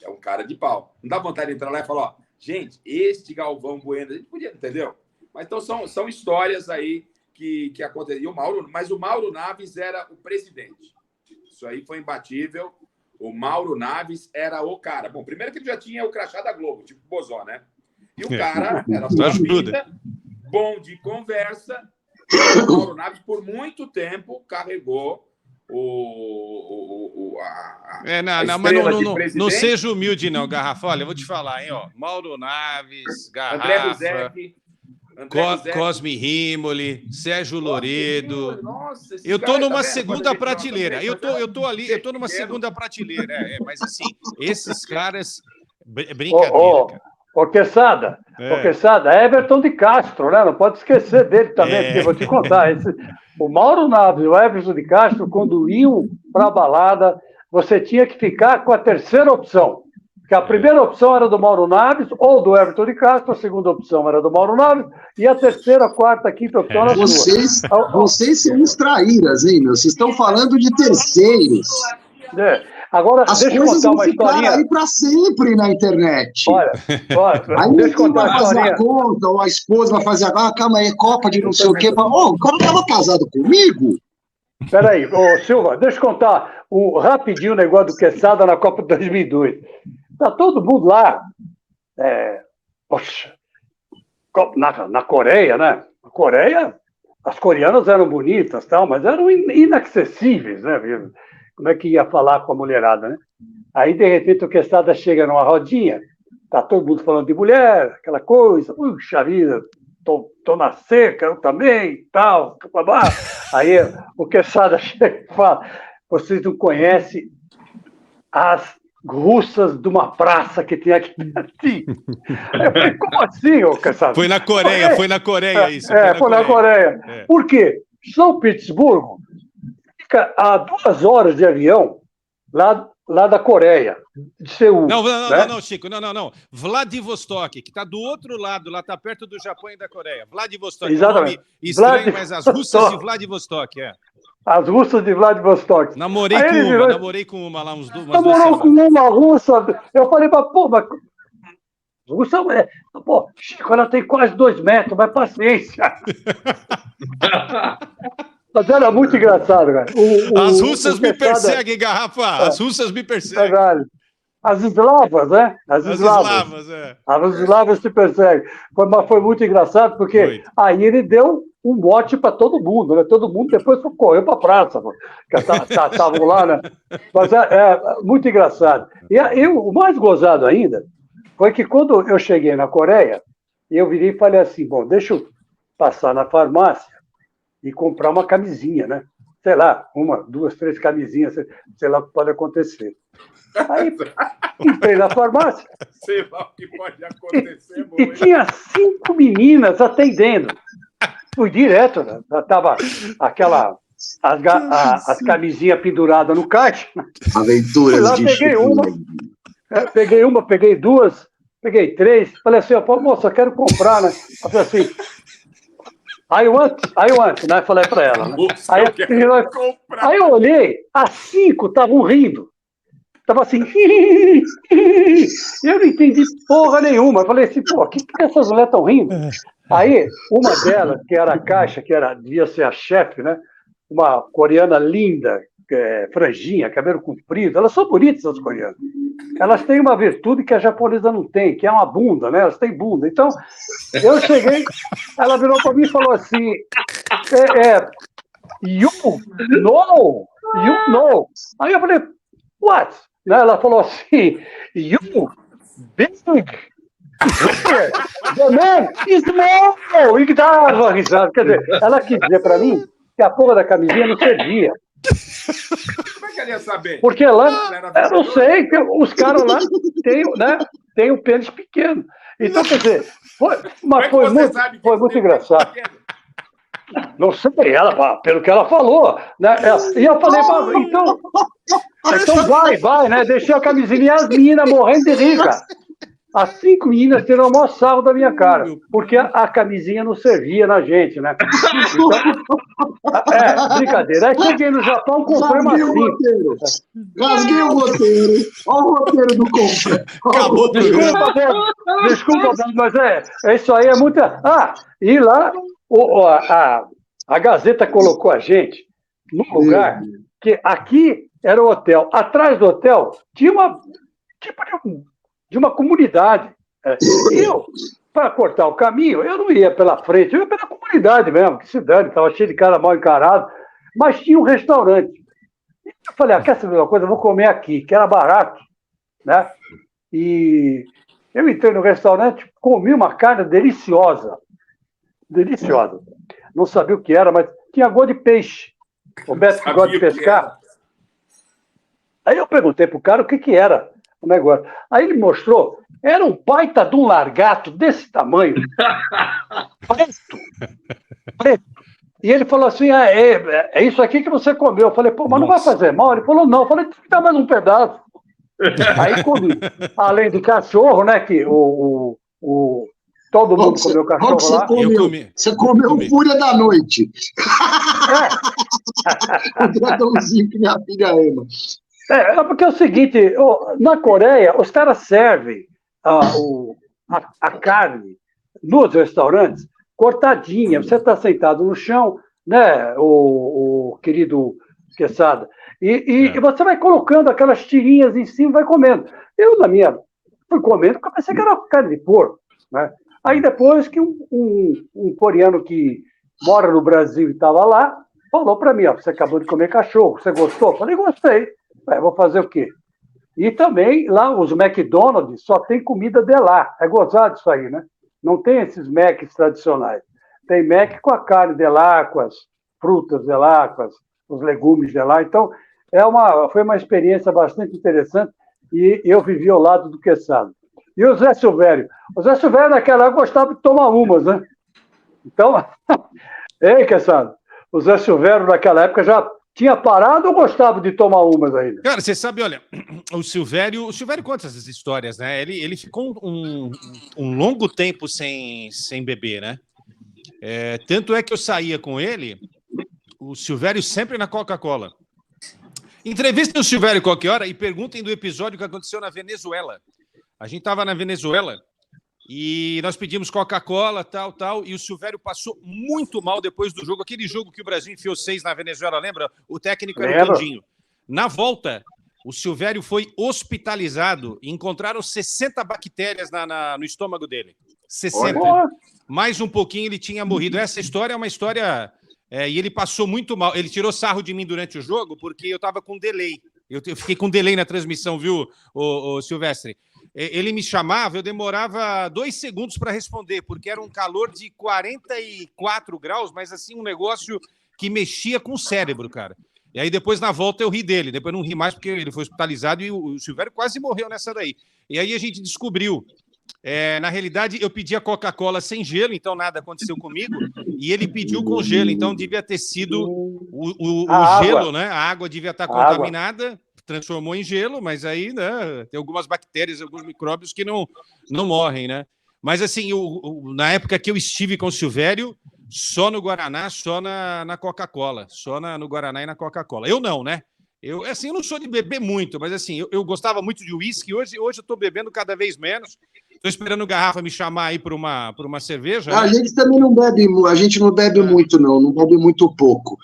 É um cara de pau. Não dá vontade de entrar lá e falar, gente, este Galvão Bueno, a gente podia, entendeu? Mas então são histórias aí que aconteceu. Mas o Mauro Naves era o presidente. Isso aí foi imbatível. O Mauro Naves era o cara. Bom, primeiro que ele já tinha o crachá da Globo, tipo Bozó, né? E o cara era sua vida, bom de conversa. O Mauro Naves, por muito tempo, carregou mas não seja humilde, não, Garrafa. Olha, eu vou te falar, hein, ó. Mauro Naves, Garrafa... André Buzek... Cosme Rimoli, Sérgio Loredo. Nossa, eu tô numa segunda prateleira. Eu tô numa segunda prateleira. Mas assim, esses caras. Brincadeira, cara. Quesada, Everton de Castro, né? Não pode esquecer dele também, porque eu vou te contar. O Mauro Naves e o Everton de Castro, quando iam para a balada, você tinha que ficar com a terceira opção. Porque a primeira opção era do Mauro Naves ou do Everton de Castro, a segunda opção era do Mauro Naves, e a terceira, quarta, quinta opção era sua. Vocês são uns traíras, hein, meu? Vocês estão falando de terceiros. Agora, as deixa eu contar uma historinha. Aí para sempre na internet. Olha, aí deixa eu contar uma historinha. Vai fazer a conta, ou a esposa vai fazer calma aí, Copa de não sei o quê. O cara estava casado comigo? Peraí, Silva, deixa eu contar rapidinho o negócio do Quesada na Copa de 2002. Tá todo mundo lá, na Coreia, né? Na Coreia, as coreanas eram bonitas, tal, mas eram inacessíveis, né? Como é que ia falar com a mulherada, né? Aí, de repente, o Quesada chega numa rodinha, tá todo mundo falando de mulher, aquela coisa, puxa vida, tô na seca, eu também, tal, Aí o Quesada chega e fala, vocês não conhecem as russas de uma praça que tem aqui pertinho. Eu falei, como assim, Quesada? Foi na Coreia isso. Foi na Coreia. Por quê? São Petersburgo fica a 2 horas de avião lá da Coreia, de Seul. Não, Chico, não. Vladivostok, que está do outro lado, lá está perto do Japão e da Coreia. Vladivostok, exatamente. É um nome estranho, mas as russas de Vladivostok, As russas de Vladivostok. Namorei com uma lá uns 2 Namorou com uma russa. Eu falei, mas russa, Chico, ela tem quase 2 metros, mas paciência. Mas era muito engraçado, cara. As russas me perseguem, Garrafa. As russas me perseguem. As eslavas, né? As eslavas, é. As eslavas se perseguem. Mas foi muito engraçado, porque aí ele deu um mote para todo mundo, né? Todo mundo depois correu para a praça, estavam lá, né? Mas é muito engraçado. E o mais gozado ainda foi que quando eu cheguei na Coreia, eu virei e falei assim, bom, deixa eu passar na farmácia e comprar uma camisinha, né? Sei lá, 1, 2, 3 camisinhas, sei lá o que pode acontecer. Aí entrei na farmácia. Sei lá o que pode acontecer. E tinha 5 meninas atendendo. Fui direto, né? Tava as camisinhas penduradas no caixa. Aventuras lá, de peguei uma, peguei 2, peguei 3. Falei assim, moça, quero comprar, né? Eu falei assim, I want, né? Falei pra ela. Né? Aí eu olhei, as 5 estavam rindo. Tava assim, eu não entendi porra nenhuma. Eu falei assim, pô, o que essas mulheres estão rindo? Aí, uma delas, que era a caixa, devia ser a chefe, né? Uma coreana linda, franjinha, cabelo comprido. Elas são bonitas, as coreanas. Elas têm uma virtude que a japonesa não tem, que é uma bunda, né? Elas têm bunda. Então, eu cheguei, ela virou para mim e falou assim, you know. Aí eu falei, what? Ela falou assim, you big, the man is small. E dava risada. Quer dizer, ela quis dizer para mim que a porra da camisinha não servia. Como é que ela ia saber? Porque lá, eu não sei, os caras lá têm um pênis pequeno. Então, quer dizer, foi muito engraçado. Não sei, pelo que ela falou. Né? E eu falei, então vai, né? Deixei a camisinha e as meninas morrendo de rir, cara. As 5 meninas tiraram o maior sarro da minha cara, porque a camisinha não servia na gente, né? Então, brincadeira. Aí cheguei no Japão, comprei uma 5. Rasguei o roteiro. Olha o roteiro do compra. Acabou tudo. Desculpa, mas isso aí é muita... E lá, a Gazeta colocou a gente num lugar que aqui era o hotel. Atrás do hotel tinha de uma comunidade. Eu, para cortar o caminho, eu não ia pela frente, eu ia pela comunidade mesmo, que se dane, estava cheio de cara mal encarado, mas tinha um restaurante. Eu falei, quer saber uma coisa? Eu vou comer aqui, que era barato, né? E eu entrei no restaurante, comi uma carne deliciosa. Deliciosa. Não sabia o que era, mas tinha gosto de peixe. O Beto que gosta de pescar. Aí eu perguntei pro cara o que era o negócio. Aí ele mostrou, era um baita de um largato desse tamanho. Preto. E ele falou assim, é isso aqui que você comeu. Eu falei, pô, mas não vai fazer mal? Ele falou, não. Eu falei, dá mais um pedaço. Aí comi. Além do cachorro, né, que todo mundo comeu cachorro lá. Você comeu o Fúria da Noite. O dragãozinho que minha filha ama. Porque é o seguinte, na Coreia, os caras servem a carne nos restaurantes cortadinha. Você está sentado no chão, né, o querido Quesada, e você vai colocando aquelas tirinhas em cima e vai comendo. Eu, fui comendo porque eu pensei que era carne de porco, né? Aí depois que um coreano que mora no Brasil e estava lá, falou para mim, você acabou de comer cachorro, você gostou? Eu falei, gostei. Vou fazer o quê? E também, lá, os McDonald's só tem comida de lá. É gozado isso aí, né? Não tem esses Macs tradicionais. Tem Mac com a carne de lá, com as frutas de lá, com os legumes de lá. Então, foi uma experiência bastante interessante e eu vivi ao lado do Quesada. E o Zé Silvério? O Zé Silvério, naquela época, gostava de tomar umas, né? Então, Quesada, o Zé Silvério, naquela época, já tinha parado ou gostava de tomar umas ainda? Cara, você sabe, olha, o Silvério conta essas histórias, né? Ele ficou um longo tempo sem beber, né? Tanto é que eu saía com ele, o Silvério sempre na Coca-Cola. Entrevistem o Silvério qualquer hora e perguntem do episódio que aconteceu na Venezuela. A gente estava na Venezuela e nós pedimos Coca-Cola, tal, e o Silvério passou muito mal depois do jogo. Aquele jogo que o Brasil enfiou 6 na Venezuela, lembra? O técnico era o Candinho. Na volta, o Silvério foi hospitalizado e encontraram 60 bactérias no estômago dele. 60. Olha. Mais um pouquinho ele tinha morrido. Essa história é uma história... e ele passou muito mal. Ele tirou sarro de mim durante o jogo porque eu estava com delay. Eu fiquei com delay na transmissão, viu, o Silvestre? Ele me chamava, eu demorava 2 segundos para responder, porque era um calor de 44 graus, mas assim, um negócio que mexia com o cérebro, cara. E aí depois, na volta, eu ri dele. Depois não ri mais porque ele foi hospitalizado e o Silvério quase morreu nessa daí. E aí a gente descobriu. Na realidade, eu pedi a Coca-Cola sem gelo, então nada aconteceu comigo. E ele pediu com gelo, então devia ter sido o gelo, né? A água devia estar contaminada, transformou em gelo, mas aí, né, tem algumas bactérias, alguns micróbios que não morrem, né? Mas assim, na época que eu estive com o Silvério, só no Guaraná, só na Coca-Cola. Só no Guaraná e na Coca-Cola. Eu não, né? Eu não sou de beber muito, mas assim, eu gostava muito de uísque. Hoje eu estou bebendo cada vez menos. Estou esperando o Garrafa me chamar aí para uma cerveja. A gente também não bebe, a gente não bebe muito, não bebe muito pouco.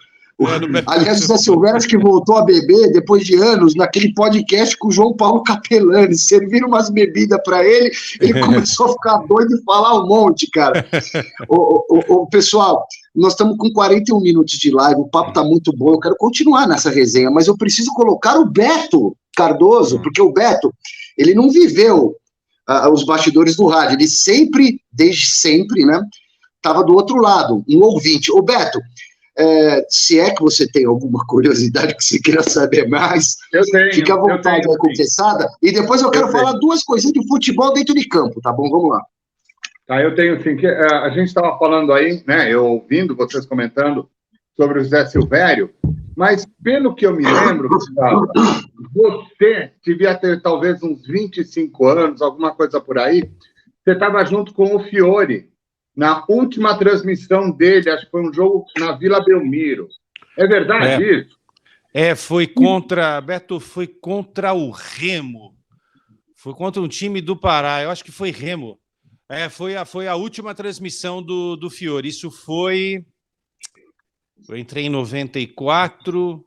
Aliás, o Zé Silvério acho que voltou a beber depois de anos naquele podcast com o João Paulo Capelani. Serviram umas bebidas para ele, ele começou a ficar doido e falar um monte, cara. Pessoal, nós estamos com 41 minutos de live, o papo está muito bom, eu quero continuar nessa resenha, mas eu preciso colocar o Beto Cardoso, porque o Beto, ele não viveu os bastidores do rádio, ele sempre, desde sempre, né, estava do outro lado, um ouvinte. Ô Beto, se é que você tem alguma curiosidade que você queira saber mais, fica à vontade da confessada, e depois eu quero falar 2 coisinhas de futebol dentro de campo, tá bom? Vamos lá. Tá, eu tenho sim, que a gente estava falando aí, né, eu ouvindo vocês comentando sobre o Zé Silvério, mas pelo que eu me lembro, Gustavo, você devia ter talvez uns 25 anos, alguma coisa por aí, você estava junto com o Fiore, na última transmissão dele, acho que foi um jogo na Vila Belmiro. É verdade isso? Foi contra, Beto, foi contra o Remo. Foi contra um time do Pará, eu acho que foi Remo. Foi a última transmissão do Fiore. Isso foi... Eu entrei em 94...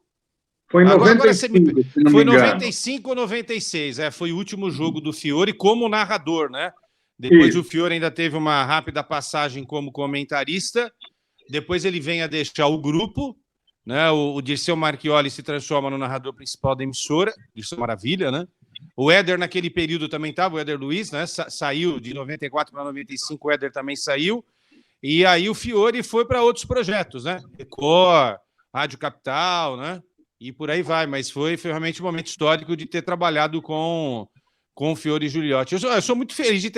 Foi em 95, Foi 95 ou 96, foi o último jogo do Fiore como narrador, né? Depois o Fiore ainda teve uma rápida passagem como comentarista, depois ele vem a deixar o grupo, né? O Dirceu Marchioli se transforma no narrador principal da emissora, isso é maravilha, né? O Éder naquele período também estava, o Éder Luiz, né? Saiu de 94 para 95, o Éder também saiu, e aí o Fiore foi para outros projetos, né? Record, Rádio Capital, né? E por aí vai, mas foi realmente um momento histórico de ter trabalhado com o Fiore Gigliotti. Eu sou muito feliz de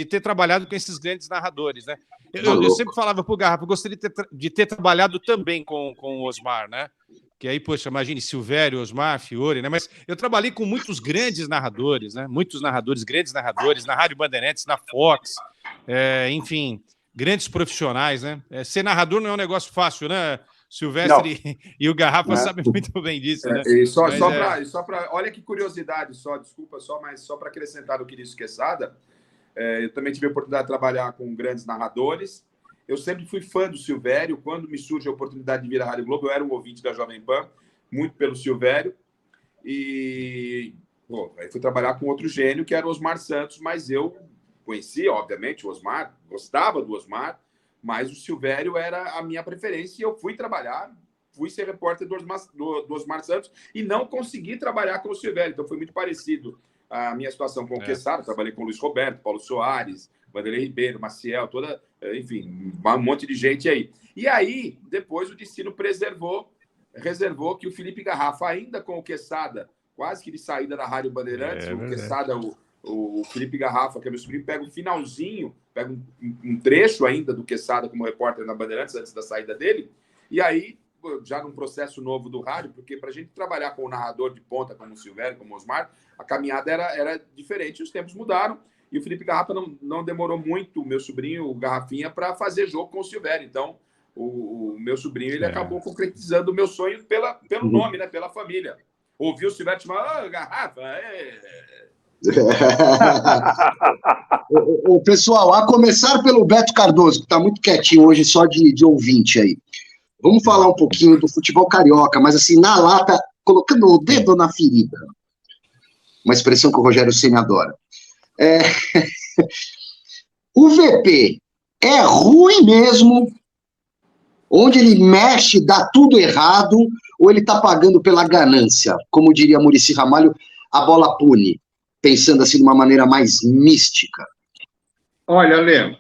ter trabalhado com esses grandes narradores, né? Eu sempre falava para o Garrafa, eu gostaria de ter trabalhado também com o Osmar, né? Que aí, poxa, imagine, Silvério, Osmar, Fiore, né? Mas eu trabalhei com muitos grandes narradores, né? Muitos narradores, grandes narradores, na Rádio Bandeirantes, na Fox, enfim, grandes profissionais, né? Ser narrador não é um negócio fácil, né? Silvestre e o Garrafa sabem muito bem disso, né? E só para olha que curiosidade, desculpa, mas só para acrescentar o que disse Quesada, eu também tive a oportunidade de trabalhar com grandes narradores. Eu sempre fui fã do Silvério. Quando me surge a oportunidade de vir à Rádio Globo, eu era um ouvinte da Jovem Pan, muito pelo Silvério. E aí fui trabalhar com outro gênio, que era o Osmar Santos, mas eu conhecia, obviamente, o Osmar, gostava do Osmar, mas o Silvério era a minha preferência e eu fui ser repórter do Osmar Santos e não consegui trabalhar com o Silvério. Então foi muito parecido a minha situação com o Quesada. Trabalhei com o Luiz Roberto, Paulo Soares, Vanderlei Ribeiro, Maciel, enfim, um monte de gente aí. E aí, depois o destino reservou que o Felipe Garrafa, ainda com o Quesada, quase que de saída da Rádio Bandeirantes, o Quesada, o Felipe Garrafa, que é meu sobrinho, pega o finalzinho, pega um trecho ainda do Quesada como repórter na Bandeirantes, antes da saída dele, e aí, já num processo novo do rádio, porque para a gente trabalhar com um narrador de ponta, como o Silvério, como o Osmar, a caminhada era diferente, os tempos mudaram, e o Felipe Garrafa não demorou muito, o meu sobrinho, o Garrafinha, para fazer jogo com o Silvério. Então, o meu sobrinho, ele acabou concretizando o meu sonho pelo nome, né, pela família. Ouviu o Silvério chamar, Garrafa, Pessoal, a começar pelo Beto Cardoso, que está muito quietinho hoje, só de ouvinte aí. Vamos falar um pouquinho do futebol carioca, mas assim, na lata, colocando o dedo na ferida. uma expressão que o Rogério Ceni adora. O VP é ruim mesmo, onde ele mexe, dá tudo errado, ou ele está pagando pela ganância? Como diria Muricy Ramalho, a bola pune, pensando assim de uma maneira mais mística. Olha, Lê,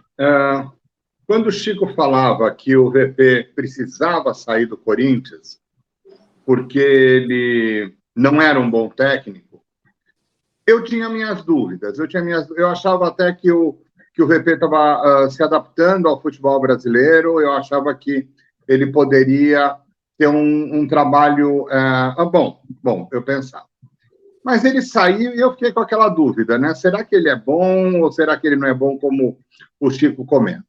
quando o Chico falava que o VP precisava sair do Corinthians, porque ele não era um bom técnico, eu tinha minhas dúvidas. Eu achava até que o VP estava se adaptando ao futebol brasileiro, eu achava que ele poderia ter um trabalho... bom, eu pensava. Mas ele saiu e eu fiquei com aquela dúvida, né? Será que ele é bom ou será que ele não é bom, como o Chico comenta?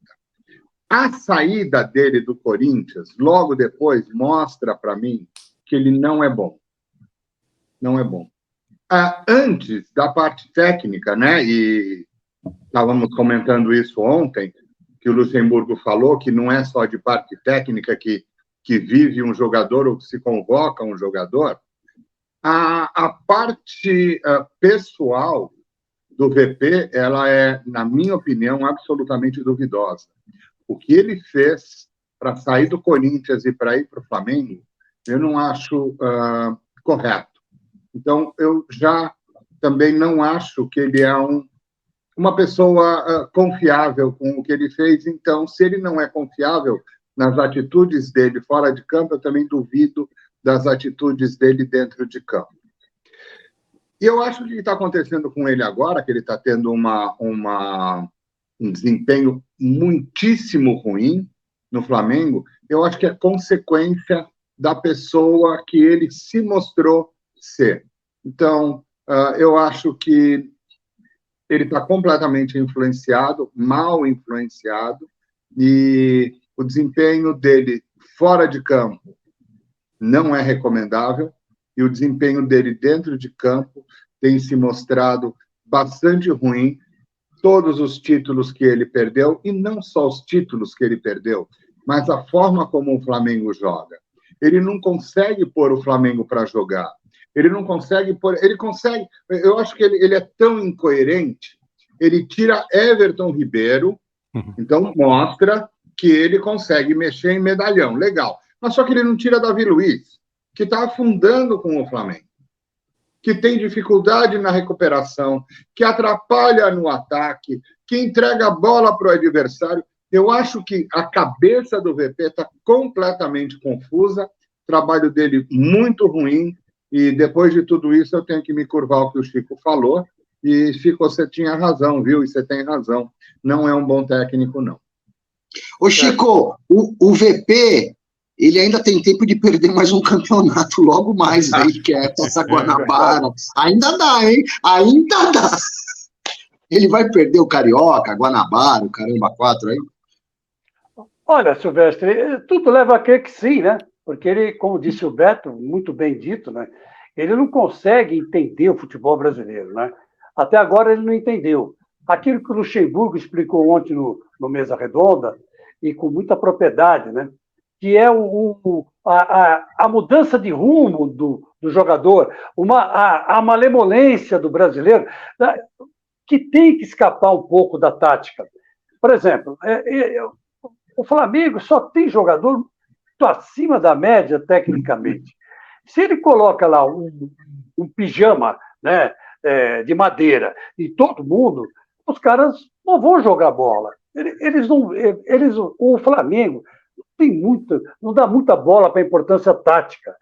A saída dele do Corinthians, logo depois, mostra para mim que ele não é bom. Não é bom. Antes da parte técnica, né? E estávamos comentando isso ontem, que o Luxemburgo falou que não é só de parte técnica que vive um jogador ou que se convoca um jogador. A parte pessoal do VP, ela é, na minha opinião, absolutamente duvidosa. O que ele fez para sair do Corinthians e para ir para o Flamengo, eu não acho correto. Então, eu já também não acho que ele é uma pessoa confiável com o que ele fez. Então, se ele não é confiável nas atitudes dele fora de campo, eu também duvido das atitudes dele dentro de campo. E eu acho que o que está acontecendo com ele agora, que ele está tendo um desempenho muitíssimo ruim no Flamengo, eu acho que é consequência da pessoa que ele se mostrou ser. Então, eu acho que ele está completamente influenciado, mal influenciado, e o desempenho dele fora de campo não é recomendável, e o desempenho dele dentro de campo tem se mostrado bastante ruim. Todos os títulos que ele perdeu, e não só os títulos que ele perdeu, mas a forma como o Flamengo joga. Ele não consegue pôr o Flamengo para jogar. Ele não consegue pôr... Ele consegue... Eu acho que ele é tão incoerente, ele tira Everton Ribeiro, então mostra que ele consegue mexer em medalhão. Legal. Mas só que ele não tira Davi Luiz, que está afundando com o Flamengo, que tem dificuldade na recuperação, que atrapalha no ataque, que entrega a bola para o adversário. Eu acho que a cabeça do VP está completamente confusa, o trabalho dele muito ruim, e depois de tudo isso eu tenho que me curvar ao que o Chico falou, e Chico, você tinha razão, viu? E você tem razão. Não é um bom técnico, não. Ô, Chico, o VP... ele ainda tem tempo de perder mais um campeonato logo mais aí, que é essa Guanabara. Ainda dá, hein? Ainda dá. Ele vai perder o Carioca, Guanabara, o Caramba 4 aí? Olha, Silvestre, tudo leva a crer que sim, né? Porque ele, como disse o Beto, muito bem dito, né? Ele não consegue entender o futebol brasileiro, né? Até agora ele não entendeu. Aquilo que o Luxemburgo explicou ontem no Mesa Redonda, e com muita propriedade, né? Que é a mudança de rumo do jogador, a malemolência do brasileiro, que tem que escapar um pouco da tática. Por exemplo, o Flamengo só tem jogador muito acima da média, tecnicamente. Se ele coloca lá um pijama, né, de madeira e todo mundo, os caras não vão jogar bola. O Flamengo não dá muita bola para a importância tática.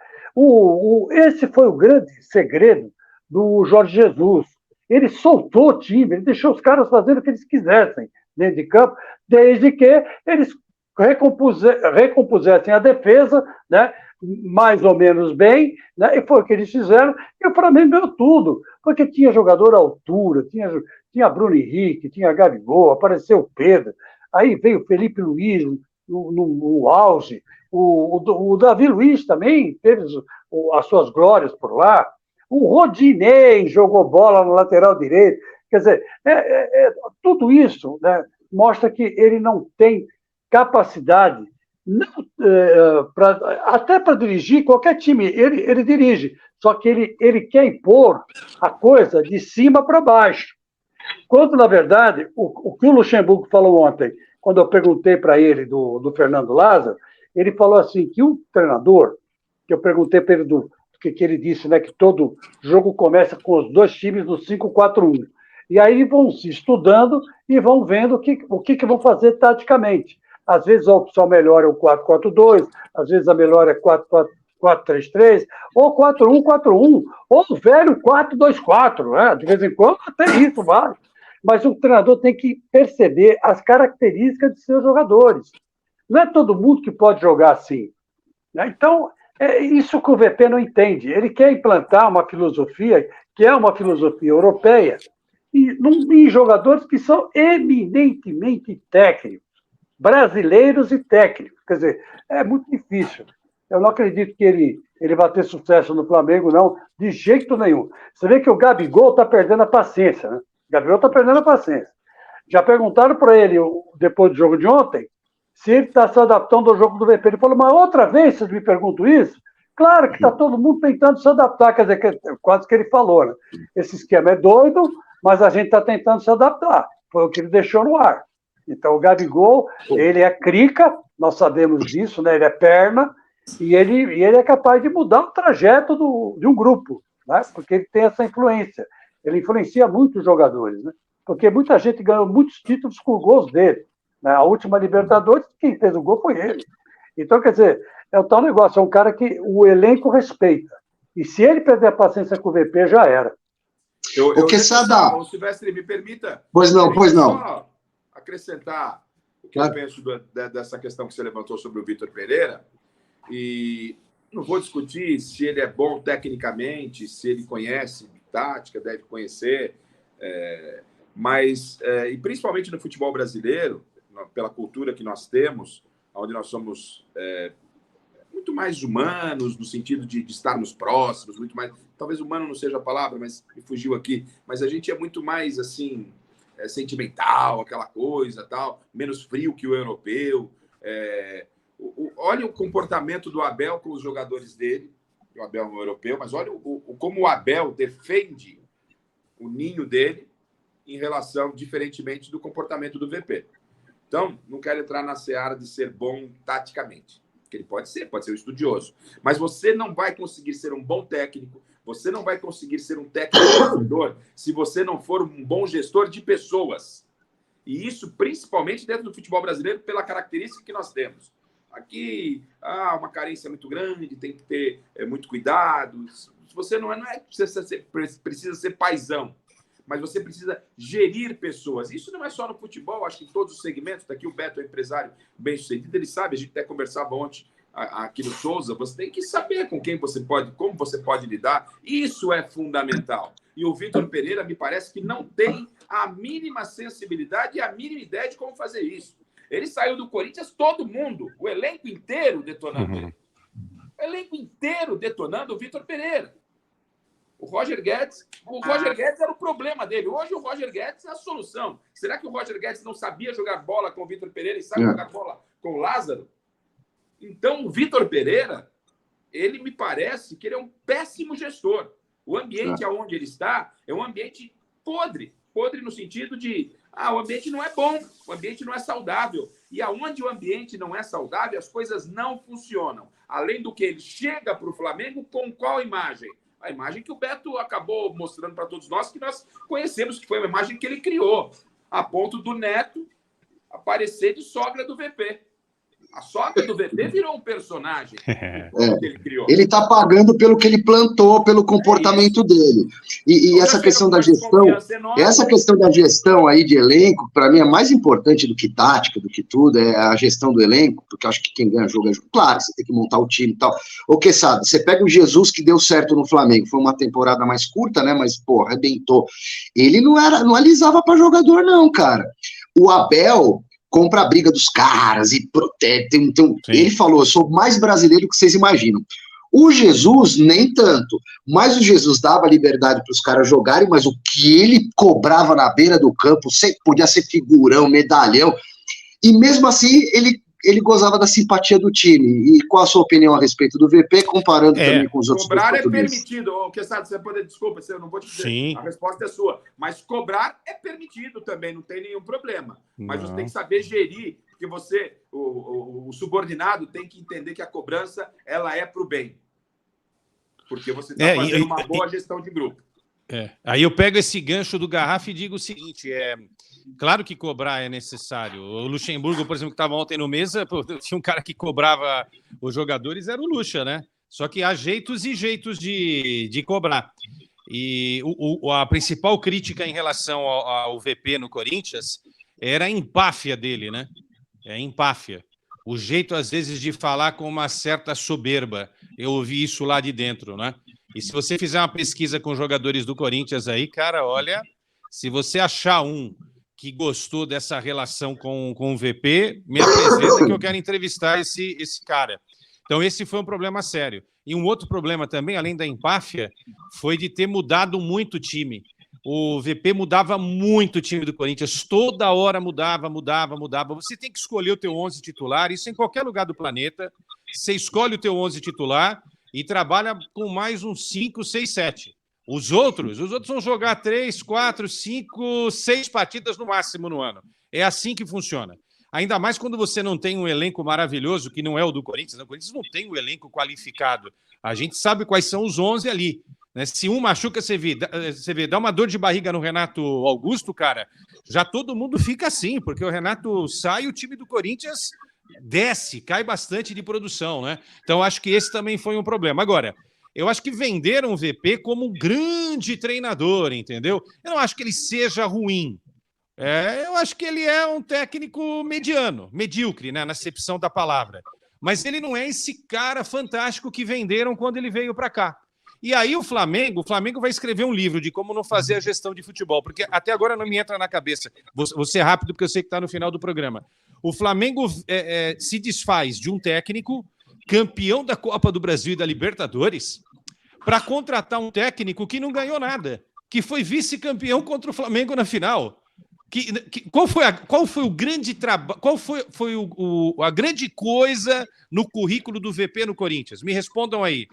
Esse foi o grande segredo do Jorge Jesus. Ele soltou o time, ele deixou os caras fazendo o que eles quisessem dentro de campo, desde que eles recompusessem a defesa, né, mais ou menos bem, né, e foi o que eles fizeram, e o Flamengo ganhou tudo, porque tinha jogador à altura, tinha Bruno Henrique, tinha Gabigol, apareceu o Pedro, aí veio o Felipe Luiz no auge, o Davi Luiz também teve as suas glórias por lá, o Rodinei jogou bola no lateral direito, quer dizer, tudo isso, né, mostra que ele não tem capacidade não, até para dirigir qualquer time, ele dirige, só que ele quer impor a coisa de cima para baixo. Quando, na verdade, o que o Luxemburgo falou ontem, quando eu perguntei para ele do Fernando Lázaro, ele falou assim, que um treinador, que eu perguntei para ele do que ele disse, né, que todo jogo começa com os dois times no 5-4-1. E aí vão se estudando e vão vendo o que vão fazer taticamente. Às vezes a opção melhor é o 4-4-2, às vezes a melhor é 4-3-3, ou 4-1-4-1, ou o velho 4-2-4, né? De vez em quando até isso vale. Mas o treinador tem que perceber as características de seus jogadores. Não é todo mundo que pode jogar assim, né? Então, é isso que o VP não entende. Ele quer implantar uma filosofia que é uma filosofia europeia em jogadores que são eminentemente técnicos, brasileiros e técnicos. Quer dizer, é muito difícil. Eu não acredito que ele vai ter sucesso no Flamengo, não, de jeito nenhum. Você vê que o Gabigol está perdendo a paciência, né? O Gabigol está perdendo a paciência. Já perguntaram para ele, depois do jogo de ontem, se ele está se adaptando ao jogo do VP. Ele falou, mas outra vez vocês me perguntam isso? Claro que está todo mundo tentando se adaptar, quer dizer, quase que ele falou, né? Esse esquema é doido, mas a gente está tentando se adaptar. Foi o que ele deixou no ar. Então, o Gabigol, ele é crica, nós sabemos disso, né? Ele é perna, e ele é capaz de mudar o trajeto de um grupo, né? Porque ele tem essa influência. Ele influencia muito os jogadores, né? Porque muita gente ganhou muitos títulos com gols dele. Né? A última Libertadores, quem fez o gol foi ele. Então, quer dizer, é o tal negócio, é um cara que o elenco respeita. E se ele perder a paciência com o VP, já era. O que Sada? O Silvestre, me permita. Pois não. Só acrescentar o que eu penso dessa questão que você levantou sobre o Vitor Pereira. E não vou discutir se ele é bom tecnicamente, se ele conhece tática, deve conhecer, mas, e principalmente no futebol brasileiro, pela cultura que nós temos, onde nós somos muito mais humanos, no sentido de estarmos próximos, muito mais... Talvez humano não seja a palavra, mas me fugiu aqui. Mas a gente é muito mais, assim, sentimental, aquela coisa, tal, menos frio que o europeu. Olha o comportamento do Abel com os jogadores dele. O Abel é um europeu, mas olha como o Abel defende o ninho dele em relação, diferentemente do comportamento do VP. Então, não quero entrar na seara de ser bom taticamente, que ele pode ser um estudioso. Mas você não vai conseguir ser um bom técnico, você não vai conseguir ser um técnico gestor se você não for um bom gestor de pessoas. E isso, principalmente dentro do futebol brasileiro, pela característica que nós temos. Aqui, uma carência muito grande, tem que ter muito cuidado. Você não é que você precisa ser paizão, mas você precisa gerir pessoas. Isso não é só no futebol, acho que em todos os segmentos. Daqui o Beto é um empresário bem-sucedido, ele sabe, a gente até conversava ontem aqui no Souza, você tem que saber com quem você pode, como você pode lidar. Isso é fundamental. E o Vitor Pereira me parece que não tem a mínima sensibilidade e a mínima ideia de como fazer isso. Ele saiu do Corinthians, todo mundo, o elenco inteiro detonando ele. O elenco inteiro detonando o Vitor Pereira. O Roger Guedes era o problema dele. Hoje o Roger Guedes é a solução. Será que o Roger Guedes não sabia jogar bola com o Vitor Pereira e sabe jogar bola com o Lázaro? Então, o Vitor Pereira, ele me parece que ele é um péssimo gestor. O ambiente onde ele está é um ambiente podre. Podre no sentido de, o ambiente não é bom, o ambiente não é saudável. E aonde o ambiente não é saudável, as coisas não funcionam. Além do que, ele chega para o Flamengo com qual imagem? A imagem que o Beto acabou mostrando para todos nós, que nós conhecemos, que foi uma imagem que ele criou, a ponto do Neto aparecer de sogra do VP. A sogra do VP virou um personagem que ele criou. Ele está pagando pelo que ele plantou, pelo comportamento dele. E essa questão da gestão, aí de elenco, para mim é mais importante do que tática, do que tudo, é a gestão do elenco, porque eu acho que quem ganha jogo é jogo. Claro, você tem que montar o time e tal. O que sabe, você pega o Jesus que deu certo no Flamengo, foi uma temporada mais curta, né? Mas, pô, arrebentou. Ele não alisava para jogador, não, cara. O Abel compra a briga dos caras e protege. Ele falou, eu sou mais brasileiro do que vocês imaginam. O Jesus, nem tanto. Mas o Jesus dava liberdade para os caras jogarem, mas o que ele cobrava na beira do campo, podia ser figurão, medalhão. E mesmo assim, ele gozava da simpatia do time. E qual a sua opinião a respeito do VP, comparando também com os outros cobrar portugueses? É permitido. Quesada, você pode... Desculpa, eu não vou te dizer. Sim. A resposta é sua. Mas cobrar é permitido também, não tem nenhum problema. Mas você tem que saber gerir, porque você, o subordinado, tem que entender que a cobrança ela é para o bem. Porque você está fazendo uma boa gestão de grupo. Aí eu pego esse gancho do Garrafa e digo o seguinte, claro que cobrar é necessário. O Luxemburgo, por exemplo, que estava ontem no mesa, tinha um cara que cobrava os jogadores, era o Luxa, né? Só que há jeitos e jeitos de cobrar. E a principal crítica em relação ao VP no Corinthians era a empáfia dele, né? Empáfia. O jeito, às vezes, de falar com uma certa soberba. Eu ouvi isso lá de dentro, né? E se você fizer uma pesquisa com jogadores do Corinthians aí, cara, olha, se você achar um que gostou dessa relação com o VP, me apresenta que eu quero entrevistar esse cara. Então, esse foi um problema sério. E um outro problema também, além da empáfia, foi de ter mudado muito o time. O VP mudava muito o time do Corinthians, toda hora mudava. Você tem que escolher o teu 11 titular, isso em qualquer lugar do planeta. Você escolhe o teu 11 titular e trabalha com mais uns 5, 6, 7. Os outros vão jogar 3, 4, 5, 6 partidas no máximo no ano. É assim que funciona. Ainda mais quando você não tem um elenco maravilhoso, que não é o do Corinthians. O Corinthians não tem um elenco qualificado. A gente sabe quais são os 11 ali. Né? Se um machuca, você vê, dá uma dor de barriga no Renato Augusto, cara, já todo mundo fica assim, porque o Renato sai e o time do Corinthians desce, cai bastante de produção, né? Então, acho que esse também foi um problema. Agora, eu acho que venderam o VP como um grande treinador, entendeu? Eu não acho que ele seja ruim. Eu acho que ele é um técnico mediano, medíocre, né, na acepção da palavra. Mas ele não é esse cara fantástico que venderam quando ele veio para cá. E aí o Flamengo vai escrever um livro de como não fazer a gestão de futebol, porque até agora não me entra na cabeça. Vou ser rápido, porque eu sei que está no final do programa. O Flamengo se desfaz de um técnico campeão da Copa do Brasil e da Libertadores para contratar um técnico que não ganhou nada, que foi vice-campeão contra o Flamengo na final. Qual foi o grande trabalho? Qual foi a grande coisa no currículo do VP no Corinthians? Me respondam aí.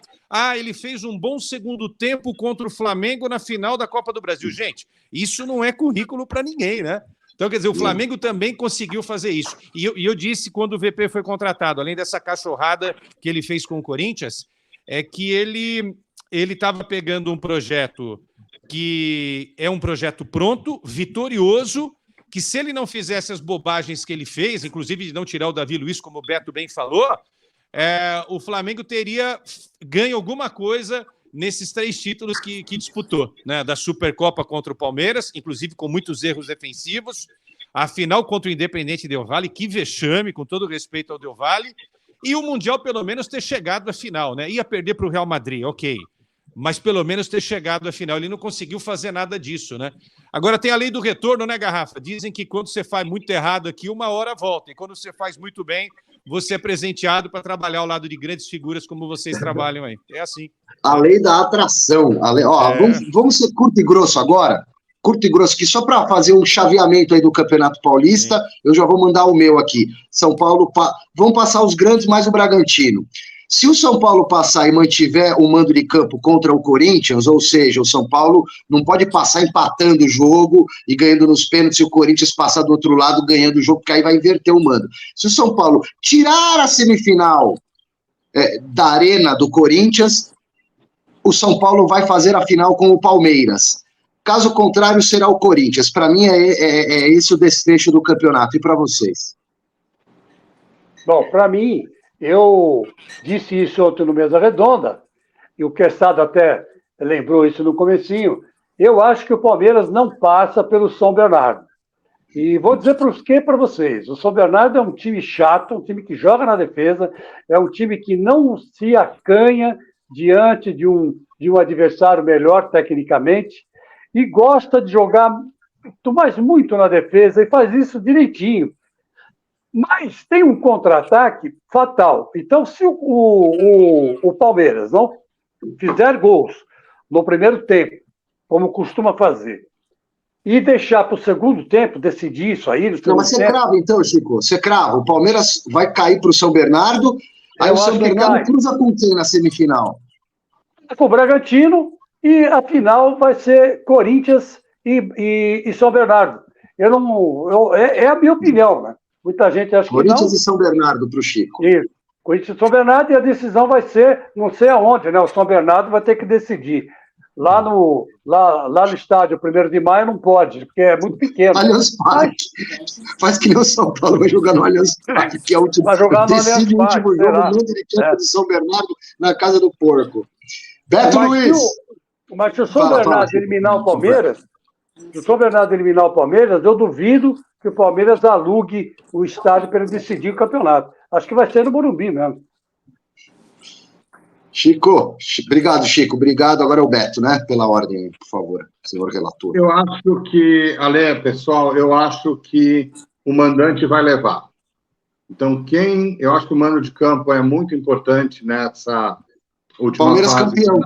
Ele fez um bom segundo tempo contra o Flamengo na final da Copa do Brasil. Gente, isso não é currículo para ninguém, né? Então, quer dizer, o Flamengo também conseguiu fazer isso. E eu disse, quando o VP foi contratado, além dessa cachorrada que ele fez com o Corinthians, é que ele estava pegando um projeto que é um projeto pronto, vitorioso, que se ele não fizesse as bobagens que ele fez, inclusive de não tirar o Davi Luiz, como o Beto bem falou, o Flamengo teria ganho alguma coisa nesses 3 títulos que disputou, né? Da Supercopa contra o Palmeiras, inclusive com muitos erros defensivos, a final contra o Independente Del Valle, que vexame, com todo respeito ao Del Valle, e o Mundial pelo menos ter chegado à final, né? Ia perder para o Real Madrid, ok, mas pelo menos ter chegado à final. Ele não conseguiu fazer nada disso, né? Agora tem a lei do retorno, né, Garrafa? Dizem que quando você faz muito errado aqui, uma hora volta, e quando você faz muito bem, você é presenteado para trabalhar ao lado de grandes figuras como vocês trabalham aí. É assim. A lei da atração. Vamos ser curto e grosso agora? Curto e grosso aqui, só para fazer um chaveamento aí do Campeonato Paulista. Sim. Eu já vou mandar o meu aqui. São Paulo, vão passar os grandes mais o Bragantino. Se o São Paulo passar e mantiver o mando de campo contra o Corinthians, ou seja, o São Paulo não pode passar empatando o jogo e ganhando nos pênaltis, e o Corinthians passar do outro lado ganhando o jogo, porque aí vai inverter o mando. Se o São Paulo tirar a semifinal da arena do Corinthians, o São Paulo vai fazer a final com o Palmeiras. Caso contrário, será o Corinthians. Para mim, é esse o desfecho do campeonato. E para vocês? Bom, para mim, eu disse isso ontem no Mesa Redonda, e o Quesada até lembrou isso no comecinho. Eu acho que o Palmeiras não passa pelo São Bernardo. E vou dizer para vocês, o São Bernardo é um time chato, um time que joga na defesa, é um time que não se acanha diante de um adversário melhor tecnicamente, e gosta de jogar muito na defesa, e faz isso direitinho. Mas tem um contra-ataque fatal. Então, se o Palmeiras não fizer gols no primeiro tempo, como costuma fazer, e deixar para o segundo tempo decidir isso aí. Não, mas você crava então, Chico, você crava. O Palmeiras vai cair para o São Bernardo, aí o São Bernardo cruza com quem na semifinal? Com o Bragantino, e a final vai ser Corinthians e São Bernardo. É a minha opinião, né? Muita gente acha que não. Corinthians e São Bernardo para o Chico. Isso. Corinthians e São Bernardo, e a decisão vai ser, não sei aonde, né? O São Bernardo vai ter que decidir. Lá no estádio, 1º de maio, não pode, porque é muito pequeno. Allianz Parque. Faz que nem o São Paulo vai jogar no Allianz Parque, que é o último, vai jogar no Allianz Parque, último jogo de campo de São Bernardo na Casa do Porco. Beto Luiz. Mas se o São Bernardo eliminar o Palmeiras, eu duvido que o Palmeiras alugue o estádio para ele decidir o campeonato. Acho que vai ser no Morumbi mesmo. Chico, obrigado, Chico. Obrigado. Agora é o Beto, né? Pela ordem, por favor, senhor relator. Eu acho que, Ale, pessoal, eu acho que o mandante vai levar. Então, eu acho que o mando de campo é muito importante nessa última Palmeiras fase. Campeão.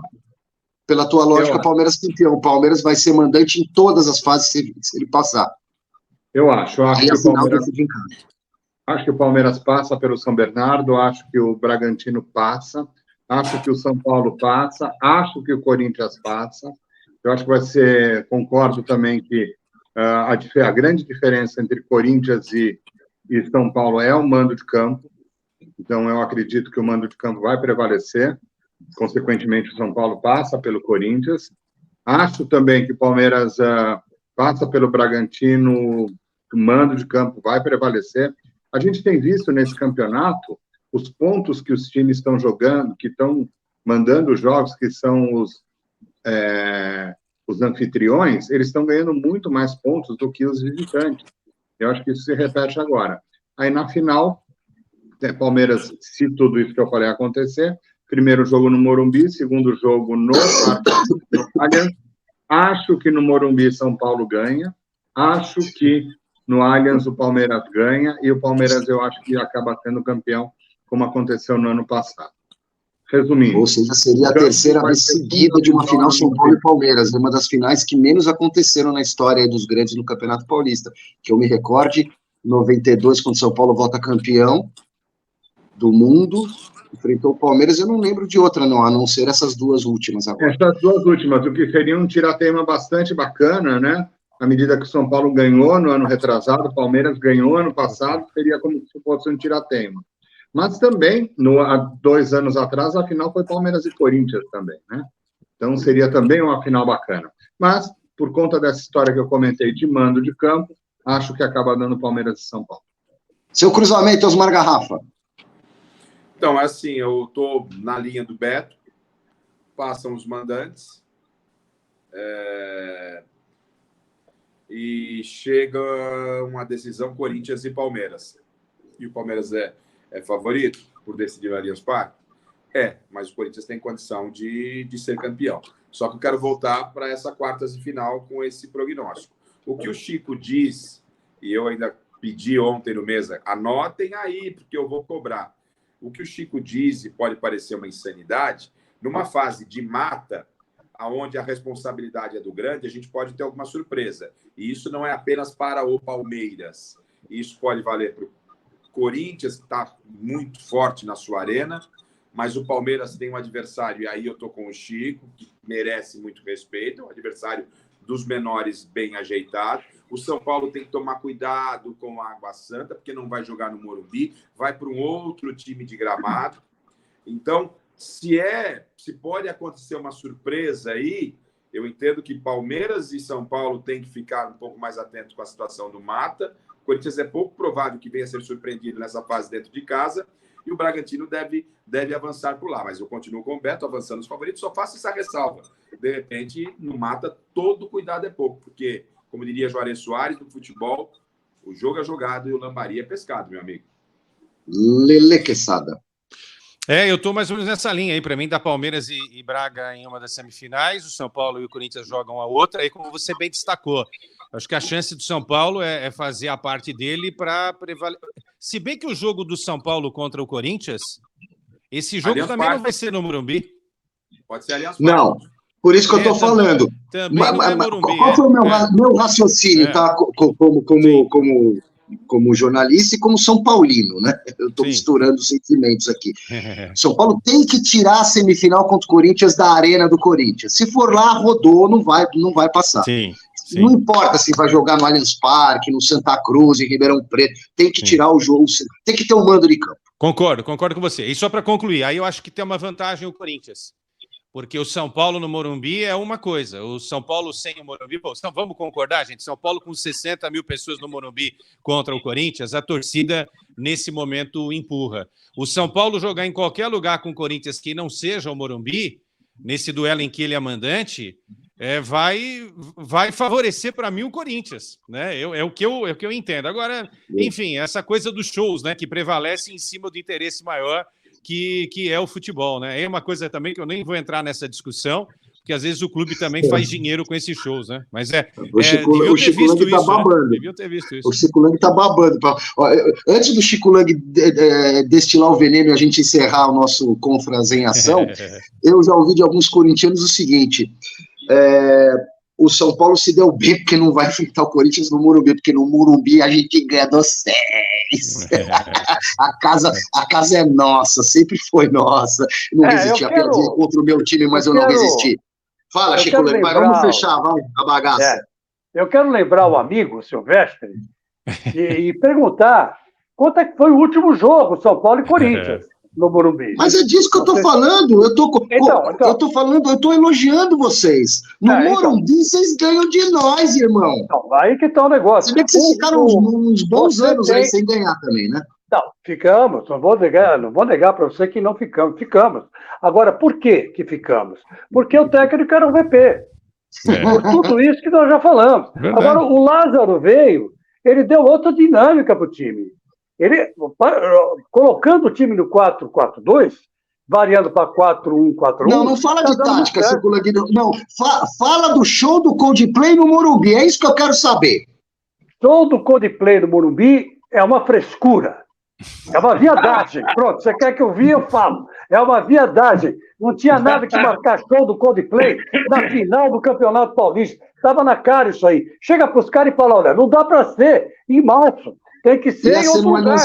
Pela tua lógica, Palmeiras campeão. O Palmeiras vai ser mandante em todas as fases se ele passar. Eu acho Aí que a final decide em casa. Acho que o Palmeiras passa pelo São Bernardo, acho que o Bragantino passa, acho que o São Paulo passa, acho que o Corinthians passa. Eu acho que vai ser, concordo também que a grande diferença entre Corinthians e São Paulo é o mando de campo. Então, eu acredito que o mando de campo vai prevalecer. Consequentemente, o São Paulo passa pelo Corinthians. Acho também que o Palmeiras passa pelo Bragantino, o mando de campo vai prevalecer. A gente tem visto nesse campeonato os pontos que os times estão jogando, que estão mandando os jogos, que são os anfitriões, eles estão ganhando muito mais pontos do que os visitantes. Eu acho que isso se repete agora. Aí, na final, Palmeiras, se tudo isso que eu falei acontecer, primeiro jogo no Morumbi, segundo jogo no Allianz. Acho que no Morumbi São Paulo ganha. Acho que no Allianz o Palmeiras ganha. E o Palmeiras eu acho que acaba sendo campeão, como aconteceu no ano passado. Resumindo. Ou seja, seria a terceira vez seguida de uma final São Paulo e Palmeiras. Uma das finais que menos aconteceram na história dos grandes no Campeonato Paulista. Que eu me recorde, 92, quando São Paulo volta campeão do mundo, enfrentou o Palmeiras, eu não lembro de outra, não, a não ser essas duas últimas agora. Essas duas últimas, o que seria um tiratema bastante bacana, né? À medida que o São Paulo ganhou no ano retrasado, o Palmeiras ganhou ano passado, seria como se fosse um tiratema. Mas também, há 2 anos atrás, a final foi Palmeiras e Corinthians também, né? Então, seria também uma final bacana. Mas, por conta dessa história que eu comentei de mando de campo, acho que acaba dando Palmeiras e São Paulo. Seu cruzamento, Osmar Garrafa. Então, assim, eu estou na linha do Beto, passam os mandantes, e chega uma decisão Corinthians e Palmeiras. E o Palmeiras é favorito por decidir o Allianz Parque? Mas o Corinthians tem condição de ser campeão. Só que eu quero voltar para essa quartas de final com esse prognóstico. O que o Chico diz, e eu ainda pedi ontem no Mesa, anotem aí, porque eu vou cobrar. O que o Chico diz, e pode parecer uma insanidade, numa fase de mata, onde a responsabilidade é do grande, a gente pode ter alguma surpresa. E isso não é apenas para o Palmeiras. Isso pode valer para o Corinthians, que está muito forte na sua arena, mas o Palmeiras tem um adversário, e aí eu estou com o Chico, que merece muito respeito, um adversário dos menores bem ajeitado. O São Paulo tem que tomar cuidado com a Água Santa, porque não vai jogar no Morumbi, vai para um outro time de Gramado. Então, se pode acontecer uma surpresa aí, eu entendo que Palmeiras e São Paulo têm que ficar um pouco mais atentos com a situação do mata. O Corinthians é pouco provável que venha a ser surpreendido nessa fase dentro de casa, e o Bragantino deve avançar por lá. Mas eu continuo com o Beto, avançando os favoritos, só faço essa ressalva. De repente, no mata, todo cuidado é pouco, porque, como diria Juarez Soares, no futebol, o jogo é jogado e o lambari é pescado, meu amigo. Lele Quesada. Eu estou mais ou menos nessa linha aí. Para mim, dá Palmeiras e Braga em uma das semifinais, o São Paulo e o Corinthians jogam a outra, aí como você bem destacou. Acho que a chance do São Paulo é fazer a parte dele para prevalecer. Se bem que o jogo do São Paulo contra o Corinthians, esse jogo Allianz também Parque. Não vai ser no Morumbi. Pode ser Allianz Parque. Não. Por isso que eu estou falando. Também não é Morumbi. Qual foi o meu raciocínio, tá? Como jornalista e como São Paulino, né? Eu estou misturando os sentimentos aqui. São Paulo tem que tirar a semifinal contra o Corinthians da arena do Corinthians. Se for lá, rodou, não vai passar. Sim. Não importa se vai jogar no Allianz Parque, no Santa Cruz, em Ribeirão Preto, tem que tirar o jogo, tem que ter um mando de campo. Concordo com você. E só para concluir, aí eu acho que tem uma vantagem o Corinthians. Porque o São Paulo no Morumbi é uma coisa, o São Paulo sem o Morumbi... Pô, então vamos concordar, gente? São Paulo com 60 mil pessoas no Morumbi contra o Corinthians, a torcida, nesse momento, empurra. O São Paulo jogar em qualquer lugar com o Corinthians que não seja o Morumbi, nesse duelo em que ele é mandante, vai favorecer, para mim, o Corinthians. Né? É o que eu entendo. Agora, enfim, essa coisa dos shows, né, que prevalece em cima do interesse maior que é o futebol, né? É uma coisa também que eu nem vou entrar nessa discussão, porque às vezes o clube também faz dinheiro com esses shows, né? Mas o Chico Lang tá babando. Deviam ter visto isso. O Chico Lang tá babando. Antes do Chico Lang destilar o veneno e a gente encerrar o nosso Confras em Ação, eu já ouvi de alguns corintianos o seguinte: o São Paulo se deu bem porque não vai enfrentar o Corinthians no Morumbi, porque no Morumbi a gente ganha dos 6. A casa é nossa, sempre foi nossa. Não resisti a piadinha contra o meu time, mas eu não resisti. Fala, Chico Lang, vamos fechar, vai, a bagaça. Eu quero lembrar o amigo Silvestre e perguntar quanto é que foi o último jogo, São Paulo e Corinthians. No Morumbi. Mas é disso que eu tô falando. Eu tô falando, eu tô elogiando vocês. No Morumbi, vocês ganham de nós, irmão. Então, aí que tá o negócio. Você vê que vocês ficaram uns bons anos aí sem ganhar também, né? Não, ficamos. Não vou negar para você que não ficamos. Ficamos. Agora, por que ficamos? Porque o técnico era o VP. Por tudo isso que nós já falamos. Verdade. Agora, o Lázaro veio, ele deu outra dinâmica para o time. Ele, colocando o time no 4-4-2, variando para 4-1-4-1... Não fala de tática, Chico Lang. Não, fala do show do Coldplay no Morumbi, é isso que eu quero saber. Show do Coldplay no Morumbi é uma frescura, é uma viadagem. Pronto, você quer que eu vi, eu falo. É uma viadagem. Não tinha nada que marcar show do Coldplay na final do Campeonato Paulista. Estava na cara isso aí. Chega para os caras e fala, olha, não dá para ser em março. Tem que ser em outro lugar.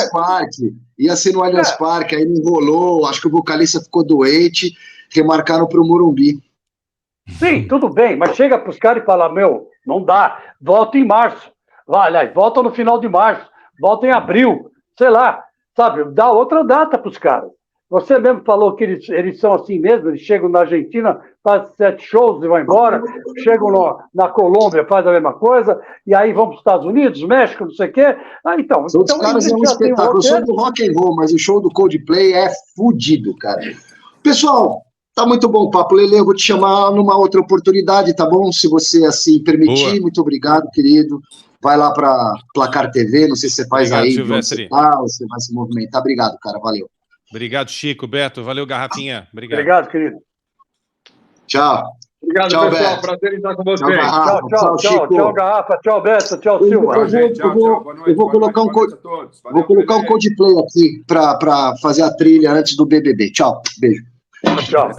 Ia ser no Allianz Parque, aí não rolou, acho que o vocalista ficou doente, remarcaram para o Morumbi. Sim, tudo bem, mas chega para os caras e fala, não dá, volta em março. Aliás, volta no final de março, volta em abril, sei lá, sabe, dá outra data para os caras. Você mesmo falou que eles são assim mesmo, eles chegam na Argentina, fazem 7 shows e vão embora, chegam na Colômbia, fazem a mesma coisa, e aí vão para os Estados Unidos, México, não sei o quê. Então, os caras é um espetáculo. Eu sou do rock and roll, mas o show do Coldplay é fudido, cara. Pessoal, tá muito bom o papo, Lelê, eu vou te chamar numa outra oportunidade, tá bom? Se você assim permitir. Boa. Muito obrigado, querido. Vai lá para Placar TV, não sei se você faz aí, você vai se movimentar. Obrigado, cara, valeu. Obrigado, Chico, Beto. Valeu, Garrafinha. Obrigado, querido. Tchau. Obrigado, tchau, pessoal. Beto. Prazer em estar com vocês. Tchau, Garrafa. Tchau, Beto. Tchau, Silva. Eu vou colocar um Coldplay aqui para fazer a trilha antes do BBB. Tchau. Beijo. Tchau.